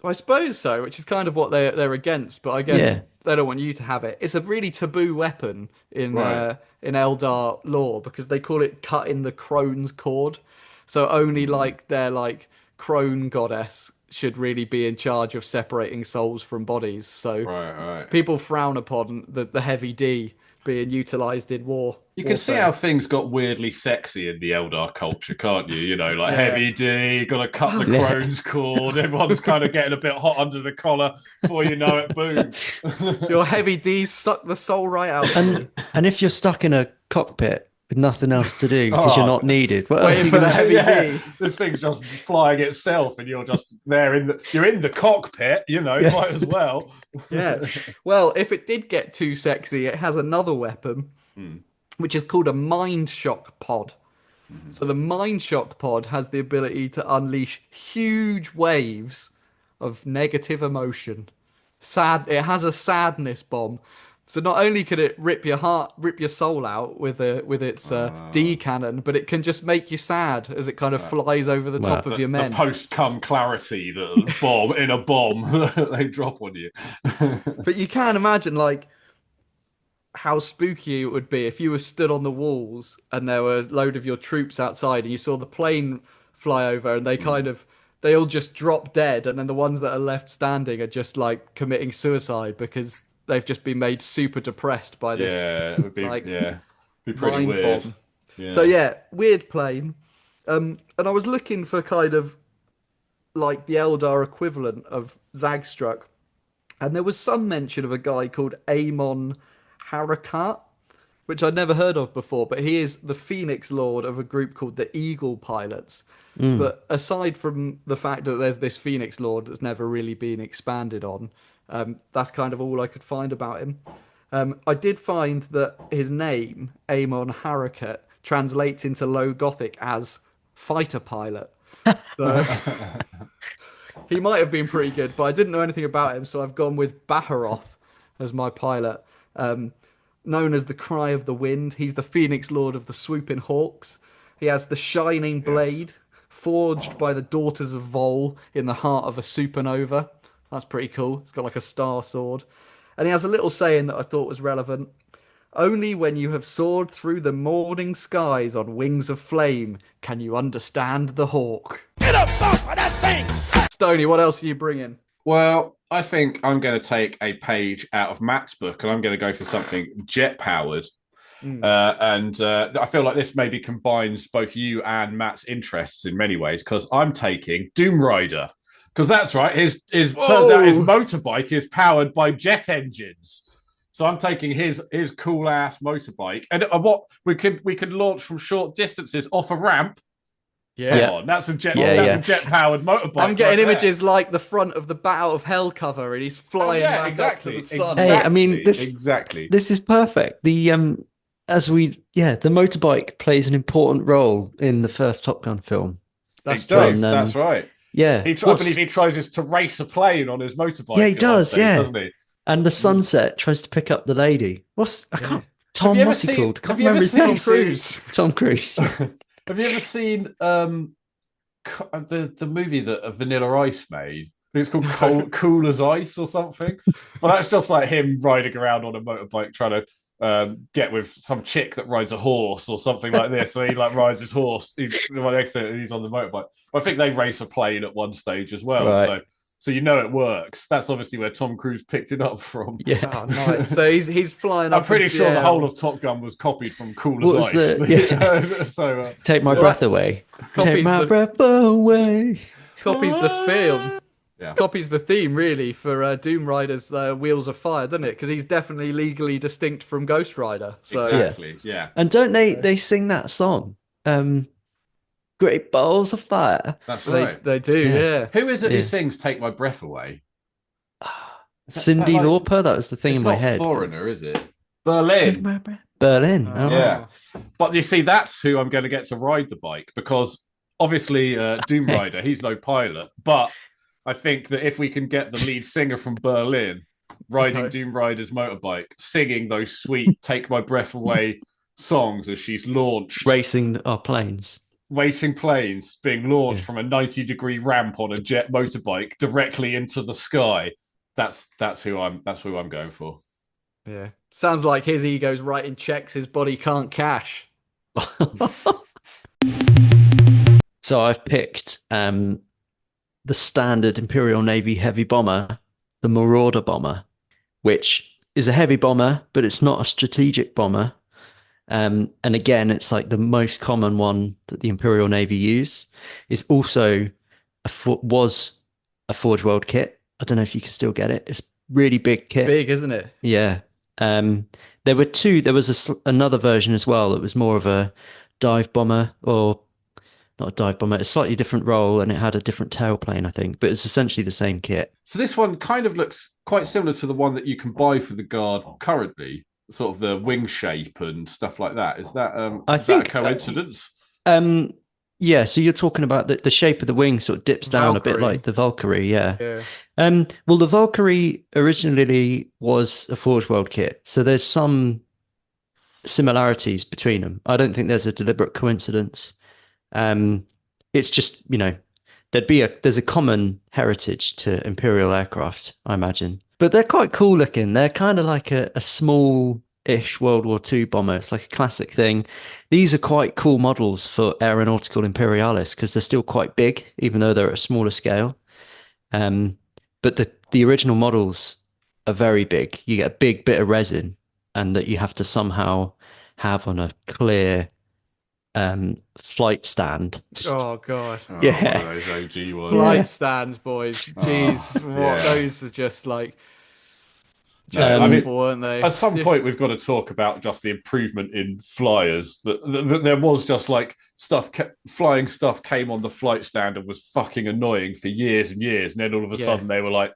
I suppose so, which is kind of what they're against, but I guess they don't want you to have it. It's a really taboo weapon in Eldar lore because they call it cutting the crone's cord. So only like their like crone goddess should really be in charge of separating souls from bodies. So people frown upon the Heavy D being utilized in war. You can see how things got weirdly sexy in the Eldar culture, can't you? You know, like Heavy D, got to cut the crone's cord. Everyone's kind of getting a bit hot under the collar. Before you know it, boom. Your Heavy D suck the soul right out. And if you're stuck in a cockpit with nothing else to do because you're not needed, what else are you for going the to Heavy D. This thing's just flying itself, and you're just there you're in the cockpit. You know, might as well. Yeah. Well, if it did get too sexy, it has another weapon, which is called a Mind Shock Pod. So the Mind Shock Pod has the ability to unleash huge waves of negative emotion. It has a sadness bomb. So not only can it rip your soul out with its D cannon, but it can just make you sad as it kind of flies over the top of your men. The post-cum clarity, the bomb in a bomb that they drop on you. But you can imagine, like, how spooky it would be if you were stood on the walls and there were a load of your troops outside and you saw the plane fly over and they all just drop dead, and then the ones that are left standing are just like committing suicide because they've just been made super depressed by this. Yeah, it would be be pretty mind weird. bomb. Yeah. So weird plane. And I was looking for kind of like the Eldar equivalent of Zagstruck, and there was some mention of a guy called Amon Harakat, which I'd never heard of before, but he is the Phoenix Lord of a group called the Eagle Pilots. But aside from the fact that there's this Phoenix Lord that's never really been expanded on, that's kind of all I could find about him. I did find that his name, Amon Harakat, translates into Low Gothic as fighter pilot. So he might have been pretty good, but I didn't know anything about him, so I've gone with Baharoth as my pilot. Known as the Cry of the Wind, he's the Phoenix Lord of the Swooping Hawks. He has the Shining Blade, forged by the Daughters of Vol in the heart of a supernova. That's pretty cool. It's got like a star sword. And he has a little saying that I thought was relevant. Only when you have soared through the morning skies on wings of flame can you understand the hawk. Get up off of that thing! Stoney, what else are you bringing? Well, I think I'm going to take a page out of Matt's book, and I'm going to go for something jet-powered. I feel like this maybe combines both you and Matt's interests in many ways, because I'm taking Doom Rider. Because that's right, his turns out his motorbike is powered by jet engines. So I'm taking his cool ass motorbike, and what we could launch from short distances off a ramp. Come on, that's a jet powered motorbike. I'm getting images like the front of the Battle of Hell cover, and he's flying back up to the sun. Hey, I mean, this is perfect. The motorbike plays an important role in the first Top Gun film. That's right. Yeah, I believe he tries to race a plane on his motorbike. Yeah, he does. Doesn't he? And the sunset tries to pick up the lady. Tom, you ever what's he seen- called? have Can't you ever remember his seen name. Cruise. Tom Cruise. Have you ever seen the movie that Vanilla Ice made? I think it's called Cool as Ice or something. But that's just like him riding around on a motorbike trying to get with some chick that rides a horse or something like this. So he like rides his horse. He's next to it, and he's on the motorbike. But I think they race a plane at one stage as well. Right. So you know it works. That's obviously where Tom Cruise picked it up from. Yeah. Oh, nice. So he's flying up. I'm pretty into sure the air. whole of Top Gun was copied from Cool What as was Ice. So Take my breath away. Copies Take my the- breath away. copies the film. Yeah. Copies the theme really for Doom Rider's Wheels of Fire, doesn't it? Because he's definitely legally distinct from Ghost Rider. So Exactly. Yeah. And don't they sing that song? Great Balls of Fire. That's they right. they do, Yeah. yeah. Who is it Yeah. who sings "Take My Breath Away"? Is that Cindy like- Lauper, that was the thing It's in my not head. Foreigner, is it? Take Berlin. my breath. Berlin. Oh. Yeah. But you see, that's who I'm going to get to ride the bike because obviously Doom Rider, he's no pilot. But I think that if we can get the lead singer from Berlin riding Doom Rider's motorbike, singing those sweet "Take My Breath Away" songs as she's launched, Racing our planes. racing planes being launched Yeah. from a 90-degree ramp on a jet motorbike directly into the sky. That's who I'm going for. Yeah. Sounds like his ego's writing checks his body can't cash. So I've picked the standard Imperial Navy heavy bomber, the Marauder bomber, which is a heavy bomber, but it's not a strategic bomber. And again, it's like the most common one that the Imperial Navy use. It's also was a Forge World kit. I don't know if you can still get it. It's really big kit. Big, isn't it? Yeah. There were two. There was another version as well that was more of a dive bomber, or not a dive bomber, a slightly different role, and it had a different tailplane, I think. But it's essentially the same kit. So this one kind of looks quite similar to the one that you can buy for the Guard currently, sort of the wing shape and stuff like that. Is that I is think that a coincidence? Yeah. So you're talking about the shape of the wing sort of dips down a bit Valkyrie. like the Valkyrie. Yeah. Yeah. Well, the Valkyrie originally was a Forge World kit, so there's some similarities between them. I don't think there's a deliberate coincidence. It's just, there's a common heritage to Imperial aircraft, I imagine. But they're quite cool looking. They're kind of like a small-ish World War II bomber. It's like a classic thing. These are quite cool models for Aeronautical Imperialis because they're still quite big, even though they're at a smaller scale. But the original models are very big. You get a big bit of resin, and that you have to somehow have on a clear flight stand. Oh god. Yeah. One of those OG ones. Flight stands, boys. Jeez, yeah. those are just like I mean, awful, weren't they? At some point, we've got to talk about just the improvement in flyers. That there was just like flying stuff came on the flight stand and was fucking annoying for years and years, and then all of a sudden they were like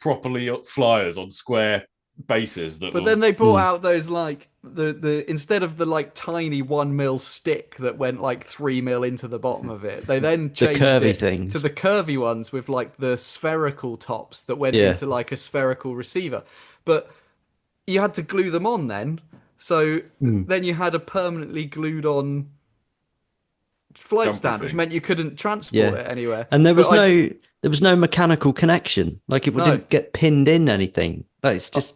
properly flyers on square bases. But then they brought out those like the instead of the like tiny 1 mil stick that went like 3 mil into the bottom of it, they then changed curvy it things. to the curvy ones with like the spherical tops that went Yeah. into like a spherical receiver. But you had to glue them on then, so then you had a permanently glued on flight Jumper stand, which thing. meant you couldn't transport it anywhere. And there was But I- there was no mechanical connection. Like it No. didn't get pinned in anything. Like it's just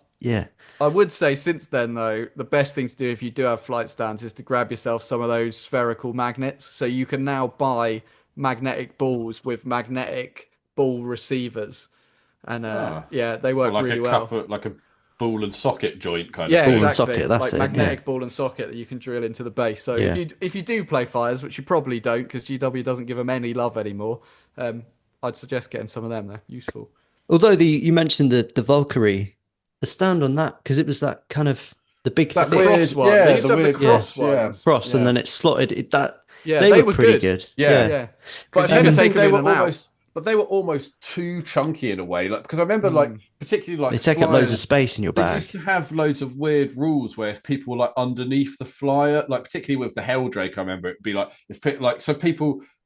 I would say since then, though, the best thing to do if you do have flight stands is to grab yourself some of those spherical magnets. So you can now buy magnetic balls with magnetic ball receivers. And they work like really a well. like a ball and socket joint kind Yeah, of thing. Ball and exactly. socket, that's like it, magnetic yeah. ball and socket that you can drill into the base. So Yeah. if you do play fires, which you probably don't because GW doesn't give them any love anymore, I'd suggest getting some of them. They're useful. Although you mentioned the Valkyrie, the stand on that, because it was that kind of the big That thick cross one. yeah, They used the to have the weird cross yeah. ones. cross, Yeah. and then it slotted. Yeah, they were pretty good. Yeah. Yeah. But Because I you can think take they them were in and out. almost, but they were almost too chunky in a way. Like because I remember, like particularly like They take up loads flyers, of space in your they bag. used to have loads of weird rules where if people were like underneath the flyer, like particularly with the Helldrake, I remember it'd be like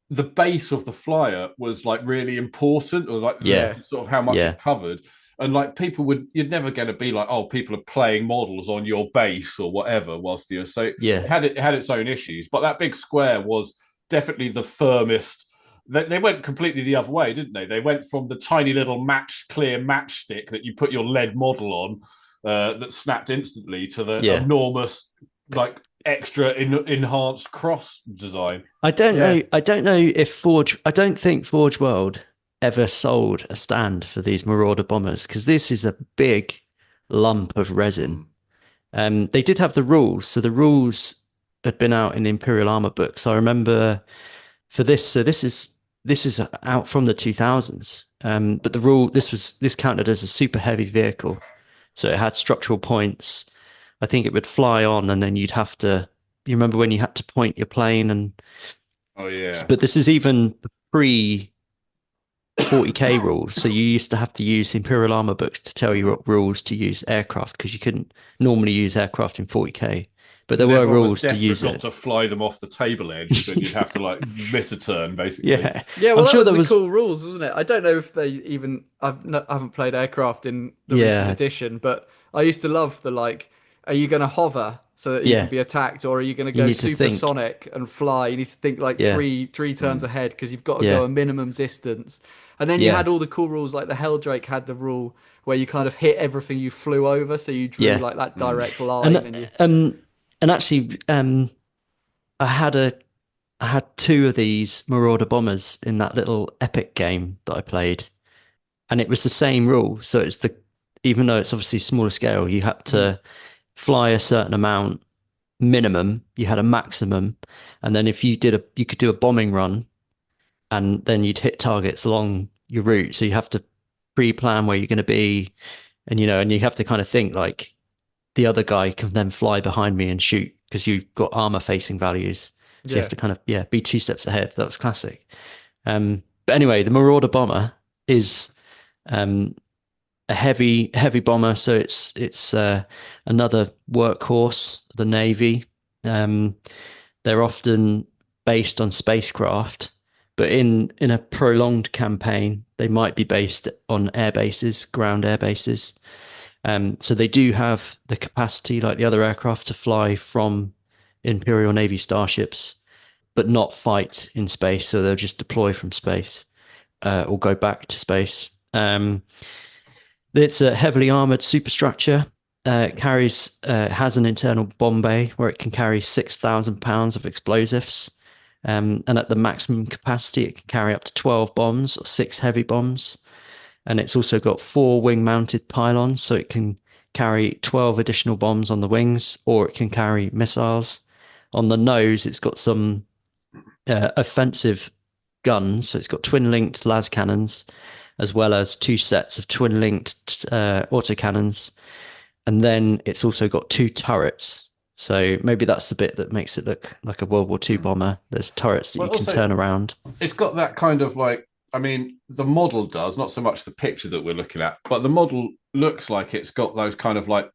the base of the flyer was like really important, or like Yeah. sort of how much Yeah. it covered. And like you're never going to be like, oh, people are playing models on your base or whatever whilst you're so Yeah. it had its own issues. But that big square was definitely the firmest. They went completely the other way, didn't they? They went from the tiny little clear matchstick that you put your lead model on that snapped instantly to the Yeah. enormous, like extra enhanced cross design. I don't know. I don't know if Forge. I don't think Forge World ever sold a stand for these Marauder bombers because this is a big lump of resin. They did have the rules, so the rules had been out in the Imperial Armor books. I remember for this. So this is out from the 2000s. But this counted as a super heavy vehicle, so it had structural points. I think it would fly on, and then you'd have to. You remember when you had to point your plane and. Oh yeah. But this is even pre 40k rules. So you used to have to use the Imperial Armor books to tell you what rules to use aircraft because you couldn't normally use aircraft in 40k. But there were rules to use not it. to fly them off the table edge, then you'd have to like miss a turn, basically. Yeah, Well, I'm that sure was there the was cool rules, wasn't it? I don't know if they even. I haven't played aircraft in the recent edition, but I used to love the like. Are you going to hover so that you can be attacked, or are you going to go supersonic and fly? You need to think like three turns ahead because you've got to go a minimum distance. And then you had all the cool rules, like the Helldrake had the rule where you kind of hit everything you flew over, so you drew like that direct line. And actually, I had two of these Marauder bombers in that little epic game that I played, and it was the same rule. So it's even though it's obviously smaller scale, you had to fly a certain amount minimum. You had a maximum, and then if you could do a bombing run, and then you'd hit targets along your route. So you have to pre-plan where you're going to be, and and you have to kind of think like the other guy can then fly behind me and shoot because you've got armor facing values. So you have to kind of be 2 steps ahead. That was classic. But anyway, the Marauder bomber is a heavy bomber, so it's another workhorse of the Navy. They're often based on spacecraft, but in a prolonged campaign, they might be based on air bases, ground air bases. So they do have the capacity, like the other aircraft, to fly from Imperial Navy starships, but not fight in space. So they'll just deploy from space or go back to space. It's a heavily armored superstructure. It has an internal bomb bay where it can carry 6,000 pounds of explosives. And at the maximum capacity, it can carry up to 12 bombs or 6 heavy bombs. And it's also got 4 wing-mounted pylons, so it can carry 12 additional bombs on the wings, or it can carry missiles. On the nose, it's got some offensive guns, so it's got twin-linked las cannons, as well as 2 sets of twin-linked autocannons. And then it's also got 2 turrets. So maybe that's the bit that makes it look like a World War II bomber. There's turrets that you can turn around. It's got that kind of like, I mean, the model does, not so much the picture that we're looking at, but the model looks like it's got those kind of like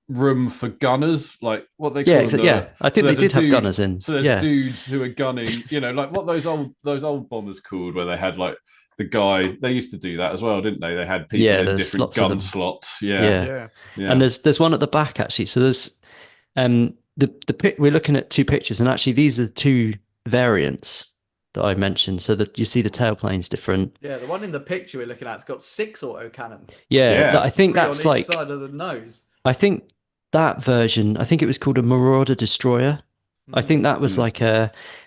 room for gunners, like what they call them. Yeah. I think they did have gunners in. So there's dudes who are gunning, like what those old bombers called, where they had like the guy. They used to do that as well, didn't they? They had people in different gun slots. Yeah. And there's one at the back actually. So there's we're looking at 2 pictures, and actually these are the 2 variants that I mentioned, so that you see the tailplane's different. Yeah, the one in the picture we're looking at, it's got 6 autocannons. I think that's on like each side of the nose. I think that version, I think it was called a Marauder Destroyer. I think that was like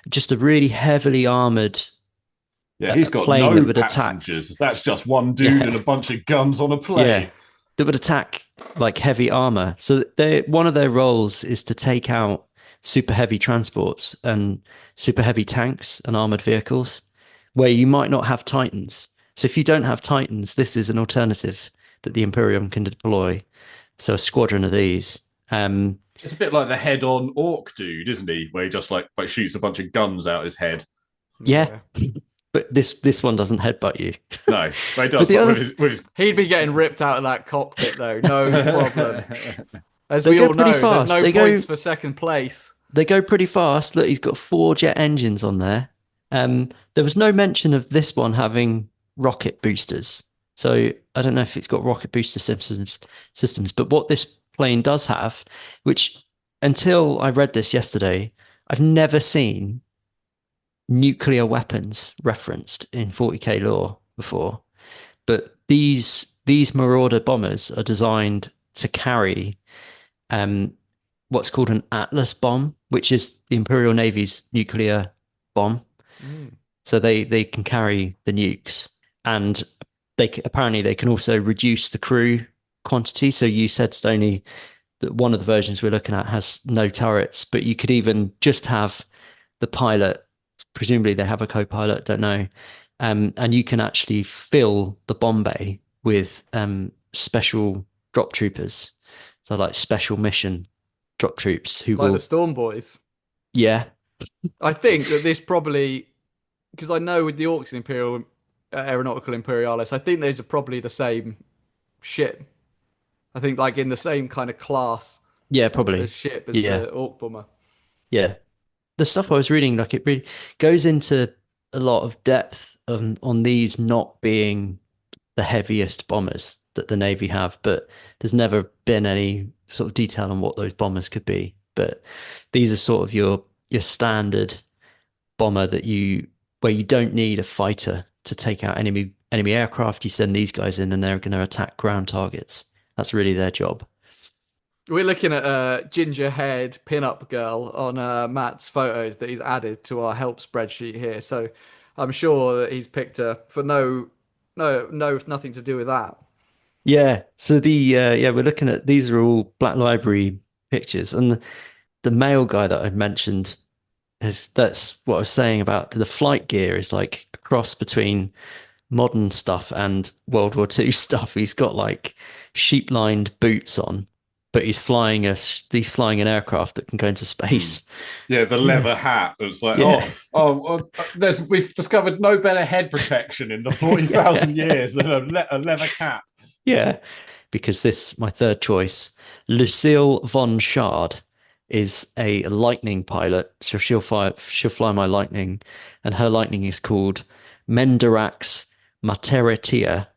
just a really heavily armored. Yeah, he's got plane no that would passengers. That's just one dude and a bunch of guns on a plane. Yeah, that would attack like heavy armor. So one of their roles is to take out super heavy transports and super heavy tanks and armored vehicles where you might not have Titans. So if you don't have Titans, this is an alternative that the Imperium can deploy. So a squadron of these. It's a bit like the head-on orc dude, isn't he? Where he just like shoots a bunch of guns out his head. Yeah. But this one doesn't headbutt you. No, but he does. He'd be getting ripped out of that cockpit though, no problem. As we all know, there's no points for second place. They go pretty fast. Look, he's got 4 jet engines on there. There was no mention of this one having rocket boosters. So I don't know if it's got rocket booster systems, but what this plane does have, which until I read this yesterday, I've never seen nuclear weapons referenced in 40k lore before. But these Marauder bombers are designed to carry what's called an Atlas bomb, which is the Imperial Navy's nuclear bomb. So they can carry the nukes, and apparently they can also reduce the crew quantity. So you said, Stoney, that one of the versions we're looking at has no turrets, but you could even just have the pilot. Presumably they have a co-pilot, don't know. And you can actually fill the bomb bay with special drop troopers. So like special mission drop troops who Like will... the Storm Boys. Yeah. I think that this probably, because I know with the Orcs and Imperial Aeronautical Imperialis, I think those are probably the same ship. I think like in the same kind of class Yeah, probably. as ship as Yeah. the Orc Bomber. Yeah. The stuff I was reading, like it really goes into a lot of depth on these not being the heaviest bombers that the Navy have, but there's never been any sort of detail on what those bombers could be. But these are sort of your standard bomber where you don't need a fighter to take out enemy aircraft. You send these guys in and they're going to attack ground targets. That's really their job. We're looking at a ginger-haired pin-up girl on Matt's photos that he's added to our help spreadsheet here. So I'm sure that he's picked her for nothing to do with that. Yeah. So we're looking at, these are all Black Library pictures, and the male guy that I mentioned that's what I was saying about the flight gear is like a cross between modern stuff and World War II stuff. He's got like sheep-lined boots on, but he's flying an aircraft that can go into space. Yeah, the leather hat. It's like, we've discovered no better head protection in the 40,000 years than a leather cap. Yeah, because my third choice, Lucille von Schard, is a lightning pilot. So she'll fly my lightning, and her lightning is called Menderax Materatia,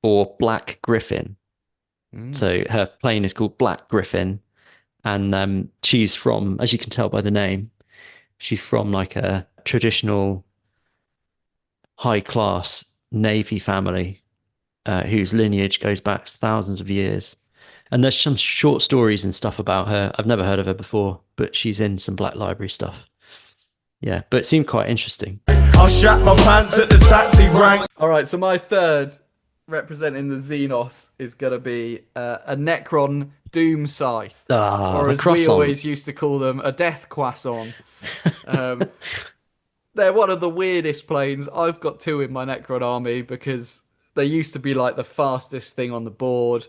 or Black Griffin. So her plane is called Black Griffin, and she's from, as you can tell by the name, she's from like a traditional high-class Navy family whose lineage goes back thousands of years. And there's some short stories and stuff about her. I've never heard of her before, but she's in some Black Library stuff. Yeah, but it seemed quite interesting. I'll shat my pants at the taxi rank. All right, so my third representing the Xenos is going to be a Necron Doom Scythe. Or as we always used to call them, a Death Croissant. They're one of the weirdest planes. I've got two in my Necron army because they used to be like the fastest thing on the board.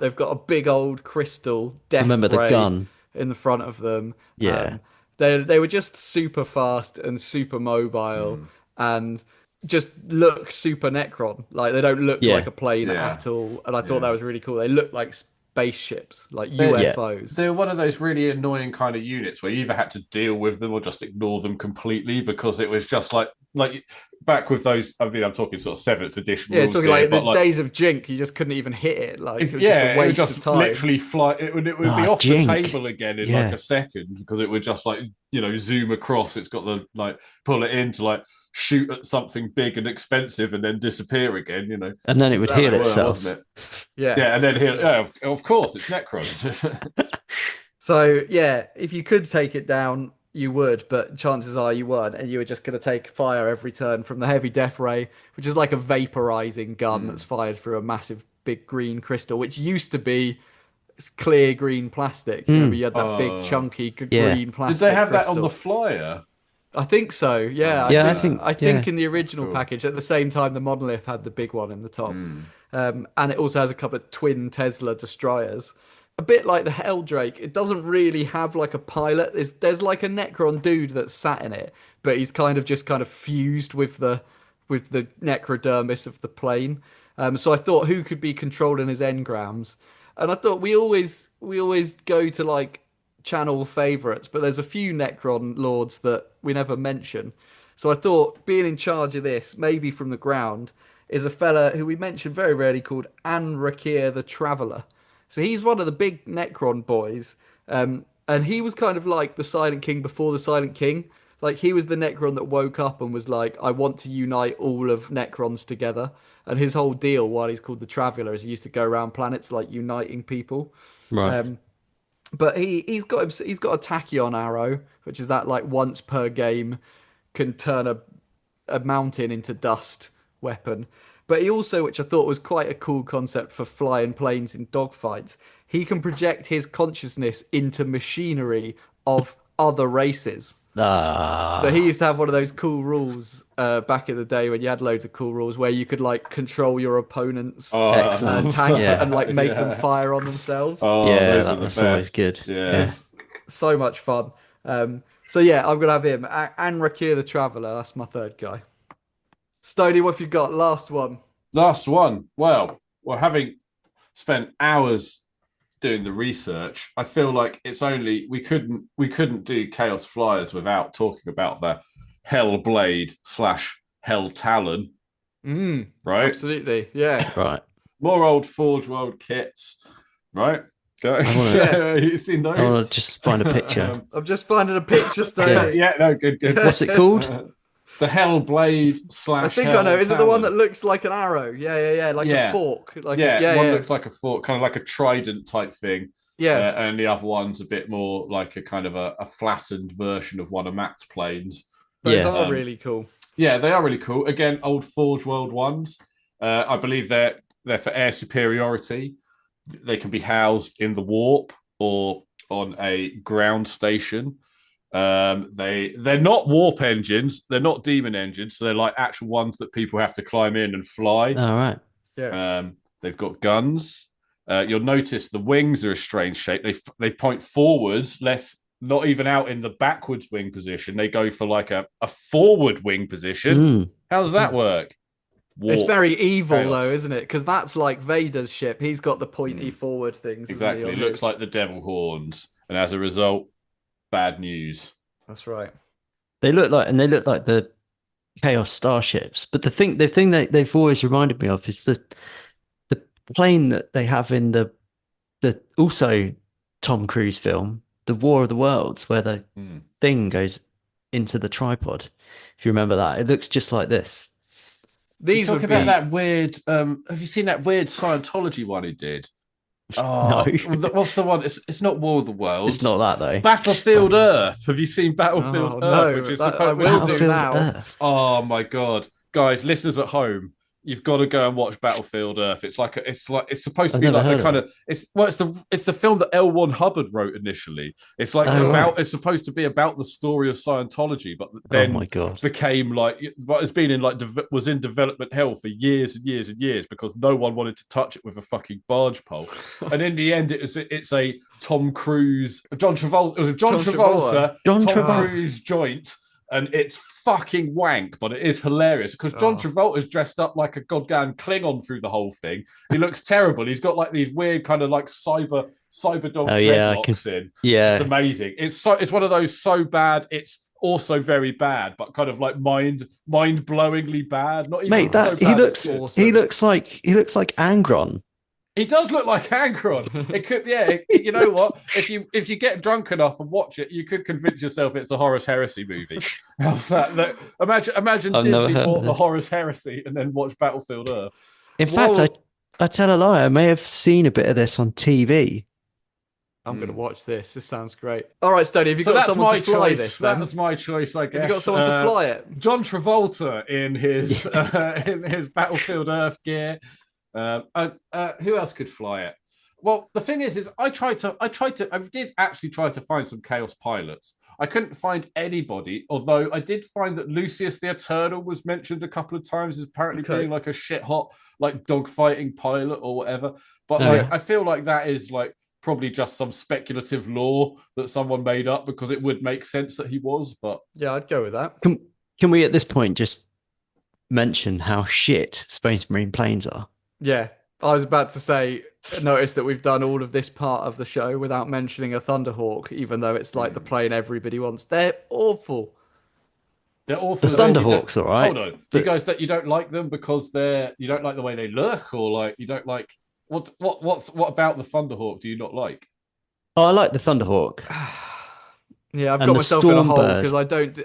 They've got a big old crystal death Remember the ray gun in the front of them. Yeah. They were just super fast and super mobile and just look super Necron. Like they don't look like a plane at all. And I thought that was really cool. They look like spaceships, like UFOs. They're one of those really annoying kind of units where you either had to deal with them or just ignore them completely, because it was just like back with those. I mean, I'm talking sort of 7th edition. Yeah, talking like the days of Jink, you just couldn't even hit it. Like it was just a waste of time. Literally fly. It would be off Jink. the table again in like a second, because it would just zoom across. It's got the pull it in to shoot at something big and expensive and then disappear again. And then it would heal itself, wasn't it? Yeah, and then heal. Yeah, of course, it's Necrons. So yeah, if you could take it down, you would, but chances are you weren't, and you were just going to take fire every turn from the heavy death ray, which is like a vaporizing gun that's fired through a massive big green crystal, which used to be clear green plastic. Remember, you had that big chunky green plastic. Did they have crystal. that on the flyer? I think so. Yeah, I think in the original package, at the same time, the monolith had the big one in the top, and it also has a couple of twin Tesla destroyers. A bit like the Helldrake, it doesn't really have like a pilot. There's like a Necron dude that's sat in it, but he's kind of fused with the necrodermis of the plane. So I thought, who could be controlling his engrams? And I thought we always go to like channel favorites, but there's a few Necron lords that we never mention. So I thought, being in charge of this, maybe from the ground, is a fella who we mentioned very rarely called Anrakir the Traveller. So he's one of the big Necron boys, and he was kind of like the Silent King before the Silent King. Like he was the Necron that woke up and was like, I want to unite all of Necrons together. And his whole deal, while he's called the Traveller, is he used to go around planets like uniting people. Right. But he's got a tachyon arrow, which is that like once per game can turn a mountain into dust weapon. But he also, which I thought was quite a cool concept for flying planes in dogfights, he can project his consciousness into machinery of other races. So he used to have one of those cool rules back in the day when you had loads of cool rules where you could like control your opponent's tank and like make them fire on themselves. Yeah, that's always good. Yeah. So much fun. So yeah, I'm gonna have him. Anrakir the Traveller. That's my third guy. Stoney, what have you got? Last one. Last one. Well, having spent hours doing the research, I feel like we couldn't do Chaos Flyers without talking about the Hellblade / Hell Talon. Right? Absolutely. Yeah. Right. More old Forge World kits. Right? You seen those? I want to just find a picture. I'm just finding a picture, Stoney. Yeah, no, good. What's it called? The Hellblade / I think I know. Is it the one that looks like an arrow? Yeah. Like a fork. One looks like a fork, kind of like a trident type thing. Yeah. And the other one's a bit more like a kind of a flattened version of one of Matt's planes. Those are really cool. Yeah, they are really cool. Again, old Forge World ones. I believe they're for air superiority. They can be housed in the warp or on a ground station. They're not warp engines, they're not demon engines, so they're like actual ones that people have to climb in and fly. All right. Yeah. They've got guns. You'll notice the wings are a strange shape. They point forwards, not even out in the backwards wing position. They go for like a forward wing position. How does that work? Warp. It's very evil though, isn't it? Because that's like Vader's ship. He's got the pointy forward things. Exactly. It looks like the devil horns, and as a result, bad news. That's right. They look like the Chaos starships. But the thing that they've always reminded me of is the plane that they have in the also Tom Cruise film, The War of the Worlds, where the thing goes into the tripod. If you remember that, it looks just like this. These talk about that weird. Have you seen that weird Scientology one he did? Oh, no. What's the one? It's not War of the Worlds. It's not that though. Battlefield Earth. Have you seen Battlefield Earth? No, which is I will do now. Earth. Oh my god, guys, listeners at home, you've got to go and watch Battlefield Earth. It's supposed to be like the kind of it's the film that L. Ron Hubbard wrote initially. It's like it's supposed to be about the story of Scientology, but then became like was in development hell for years and years and years because no one wanted to touch it with a fucking barge pole. And in the end, it's a Tom Cruise, John Travolta. It was a John Travolta, Tom Cruise joint. And it's fucking wank, but it is hilarious because John Travolta's dressed up like a goddamn Klingon through the whole thing. He looks terrible. He's got like these weird kind of like cyber dog dreadlocks in. Yeah, it's amazing. It's one of those so bad it's also very bad, but kind of like mind blowingly bad. Not even mate. That so he bad, looks awesome. he looks like Angron. He does look like Angron. It could, you know what? If you get drunk enough and watch it, you could convince yourself it's a Horus Heresy movie. How's that? Look, imagine Disney bought the Horus Heresy and then watched Battlefield Earth. In fact, I tell a lie. I may have seen a bit of this on TV. I'm going to watch this. This sounds great. All right, Stoney, have you got someone to fly this? Then? That's my choice, I guess. Have you got someone to fly it? John Travolta in his in his Battlefield Earth gear. Who else could fly it? Well, the thing is I did actually try to find some Chaos pilots. I couldn't find anybody, although I did find that Lucius the Eternal was mentioned a couple of times as apparently being like a shit hot like dogfighting pilot or whatever. But I feel like that is like probably just some speculative lore that someone made up because it would make sense that he was. But yeah, I'd go with that. Can we at this point just mention how shit Space Marine planes are? Yeah, I was about to say, notice that we've done all of this part of the show without mentioning a Thunderhawk, even though it's like the plane everybody wants. They're awful. They're awful. The Thunderhawks, all right. Hold on. But... You guys, that you don't like them because you don't like the way they look, or like you don't like what about the Thunderhawk do you not like? Oh, I like the Thunderhawk. Yeah, I've And got the myself in a hole Stormbird. because I don't.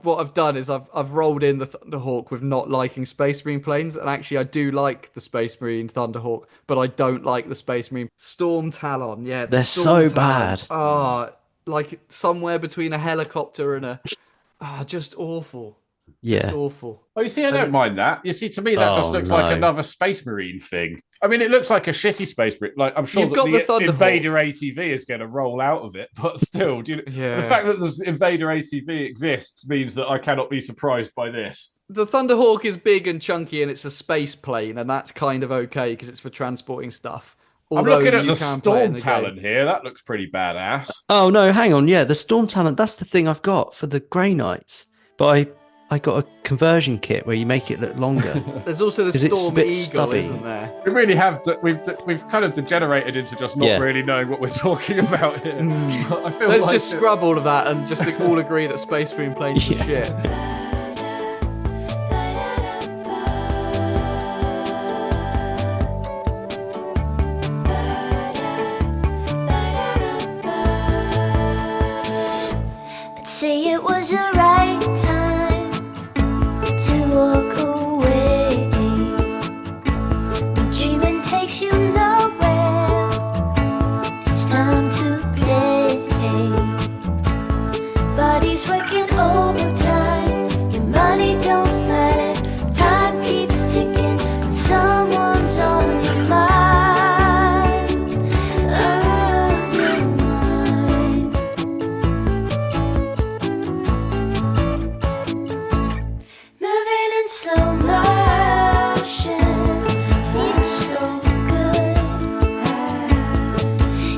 What I've done is I've rolled in the Thunderhawk with not liking Space Marine planes, and actually I do like the Space Marine Thunderhawk, but I don't like the Space Marine Storm Talon. Yeah, They're Storm so Talon. bad. Like somewhere between a helicopter and a. Just awful. Yeah. Just awful. Oh, you see, I don't mind that. You see, to me, that just looks like another Space Marine thing. I mean, it looks like a shitty Space Marine. Like, I'm sure You've got the Thunderhawk. Invader ATV is going to roll out of it, but still, the fact that this Invader ATV exists means that I cannot be surprised by this. The Thunderhawk is big and chunky, and it's a space plane, and that's kind of okay because it's for transporting stuff. Although I'm looking at the Storm Talon here. That looks pretty badass. Oh no, hang on. Yeah, the Storm Talon. That's the thing I've got for the Grey Knights. But I got a conversion kit where you make it look longer. There's also the Storm Eagle, stubby. Isn't there? We really have. We've kind of degenerated into just not really knowing what we're talking about here. I feel Let's just scrub all of that and just all agree that Space Marine planes are shit. Say it was the right time to walk away. When dreaming takes you nowhere, it's time to play. Body's working overtime, your money don't matter. Time keeps ticking, and someone's on your mind. Slow motion feels so good.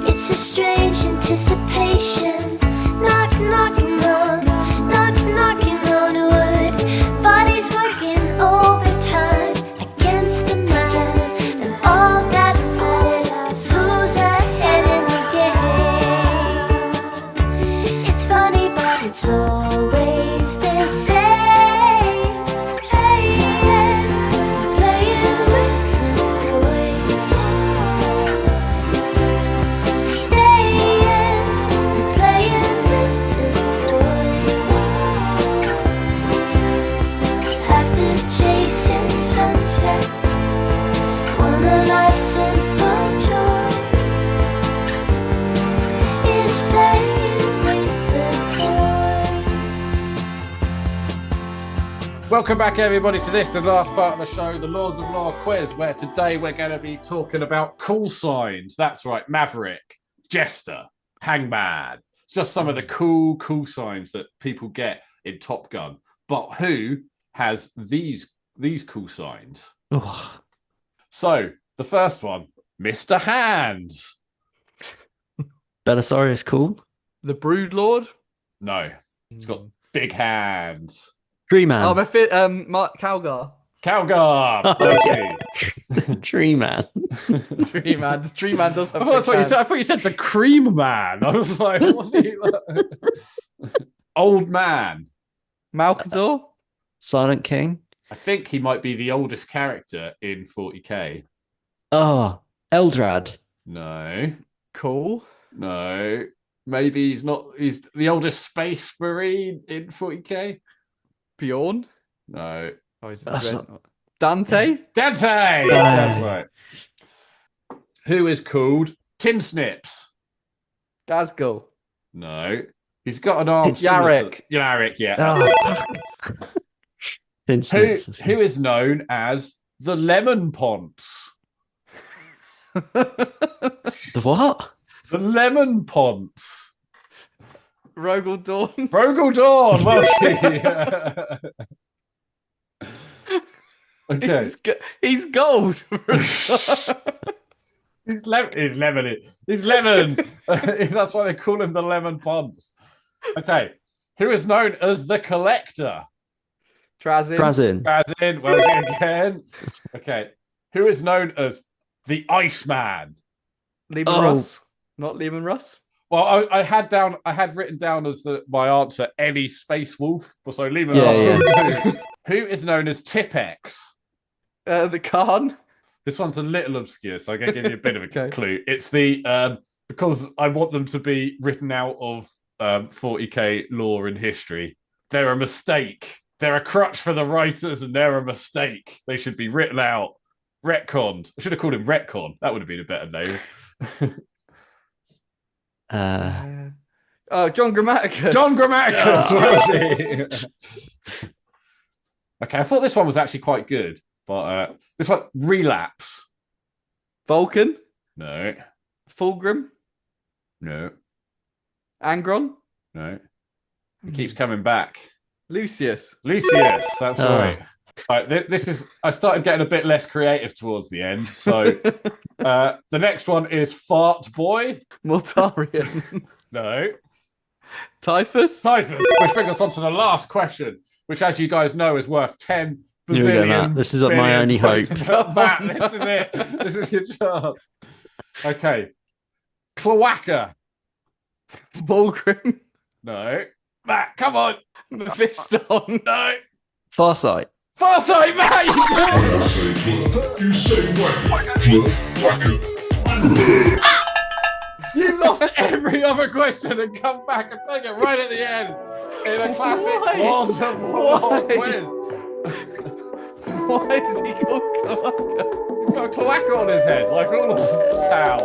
It's a strange anticipation. Knocking on wood. Body's working overtime against the mass, and all that matters is who's ahead in the game. It's funny, but it's always the same. Simple choice is playing with the boys. Welcome back, everybody, to the last part of the show, the Laws of Law quiz, where today we're going to be talking about call signs. That's right, Maverick, Jester, Hangman. It's just some of the cool signs that people get in Top Gun. But who has these cool signs? Oh. So, the first one, Mr. Hands. Belisarius cool. The Brood Lord? No, he's got big hands. Tree Man. Oh, Calgar. Calgar. Tree Man. Tree Man. The Tree Man does have I thought you said the Cream Man. I was like, what's he like? Old Man. Malcador? Silent King. I think he might be the oldest character in 40k. Oh, Eldrad. No. Cool. No. Maybe he's not. He's the oldest Space Marine in 40k. Bjorn? No. Oh, is it Dante? Dante! That's right. Who is called Tin Snips? Gazgul. No. He's got an arm. Yarrick. Yarrick, yeah. Oh, Who is known as the Lemon Ponce? The what? The Lemon Ponce. Rogel Dawn. Rogel Dawn. Well, okay. He's gold. He's lemon. He's lemon. That's why they call him the Lemon Ponce. Okay. Who is known as the Collector? Trazin. Well again. Okay. Who is known as the Iceman? Lehman Russ. Not Lehman Russ. Well, I had written down as my answer any space wolf. So leave it Yeah, off. Who is known as Tipex? The Khan. This one's a little obscure, so I'm going to give you a bit of a Okay. clue. It's the because I want them to be written out of 40k lore and history. They're a mistake. They're a crutch for the writers, and they're a mistake. They should be written out. Retconned. I should have called him Retcon. That would have been a better name. John Grammaticus. John Grammaticus, was he? Okay, I thought this one was actually quite good, but this one, Relapse. Vulcan. No. Fulgrim. No. Angron. No. He keeps coming back. Lucius. Lucius, that's right. Right, this is. I started getting a bit less creative towards the end. So the next one is Fart Boy. Mortarian. No. Typhus. Typhus, which brings us on to the last question, which, as you guys know, is worth 10 Here we go, bazillion. Matt. This is my only hope. Matt, this is it. This is your chance. Okay. Cloaca. Bulgrim. No. Matt, come on. Mephiston. No. Farsight. Farsight, Matt! You say You lost every other question and come back and take it right at the end in a classic Why? quiz. Why is he called Cloaca? He's got a cloaca on his head, like all of the town.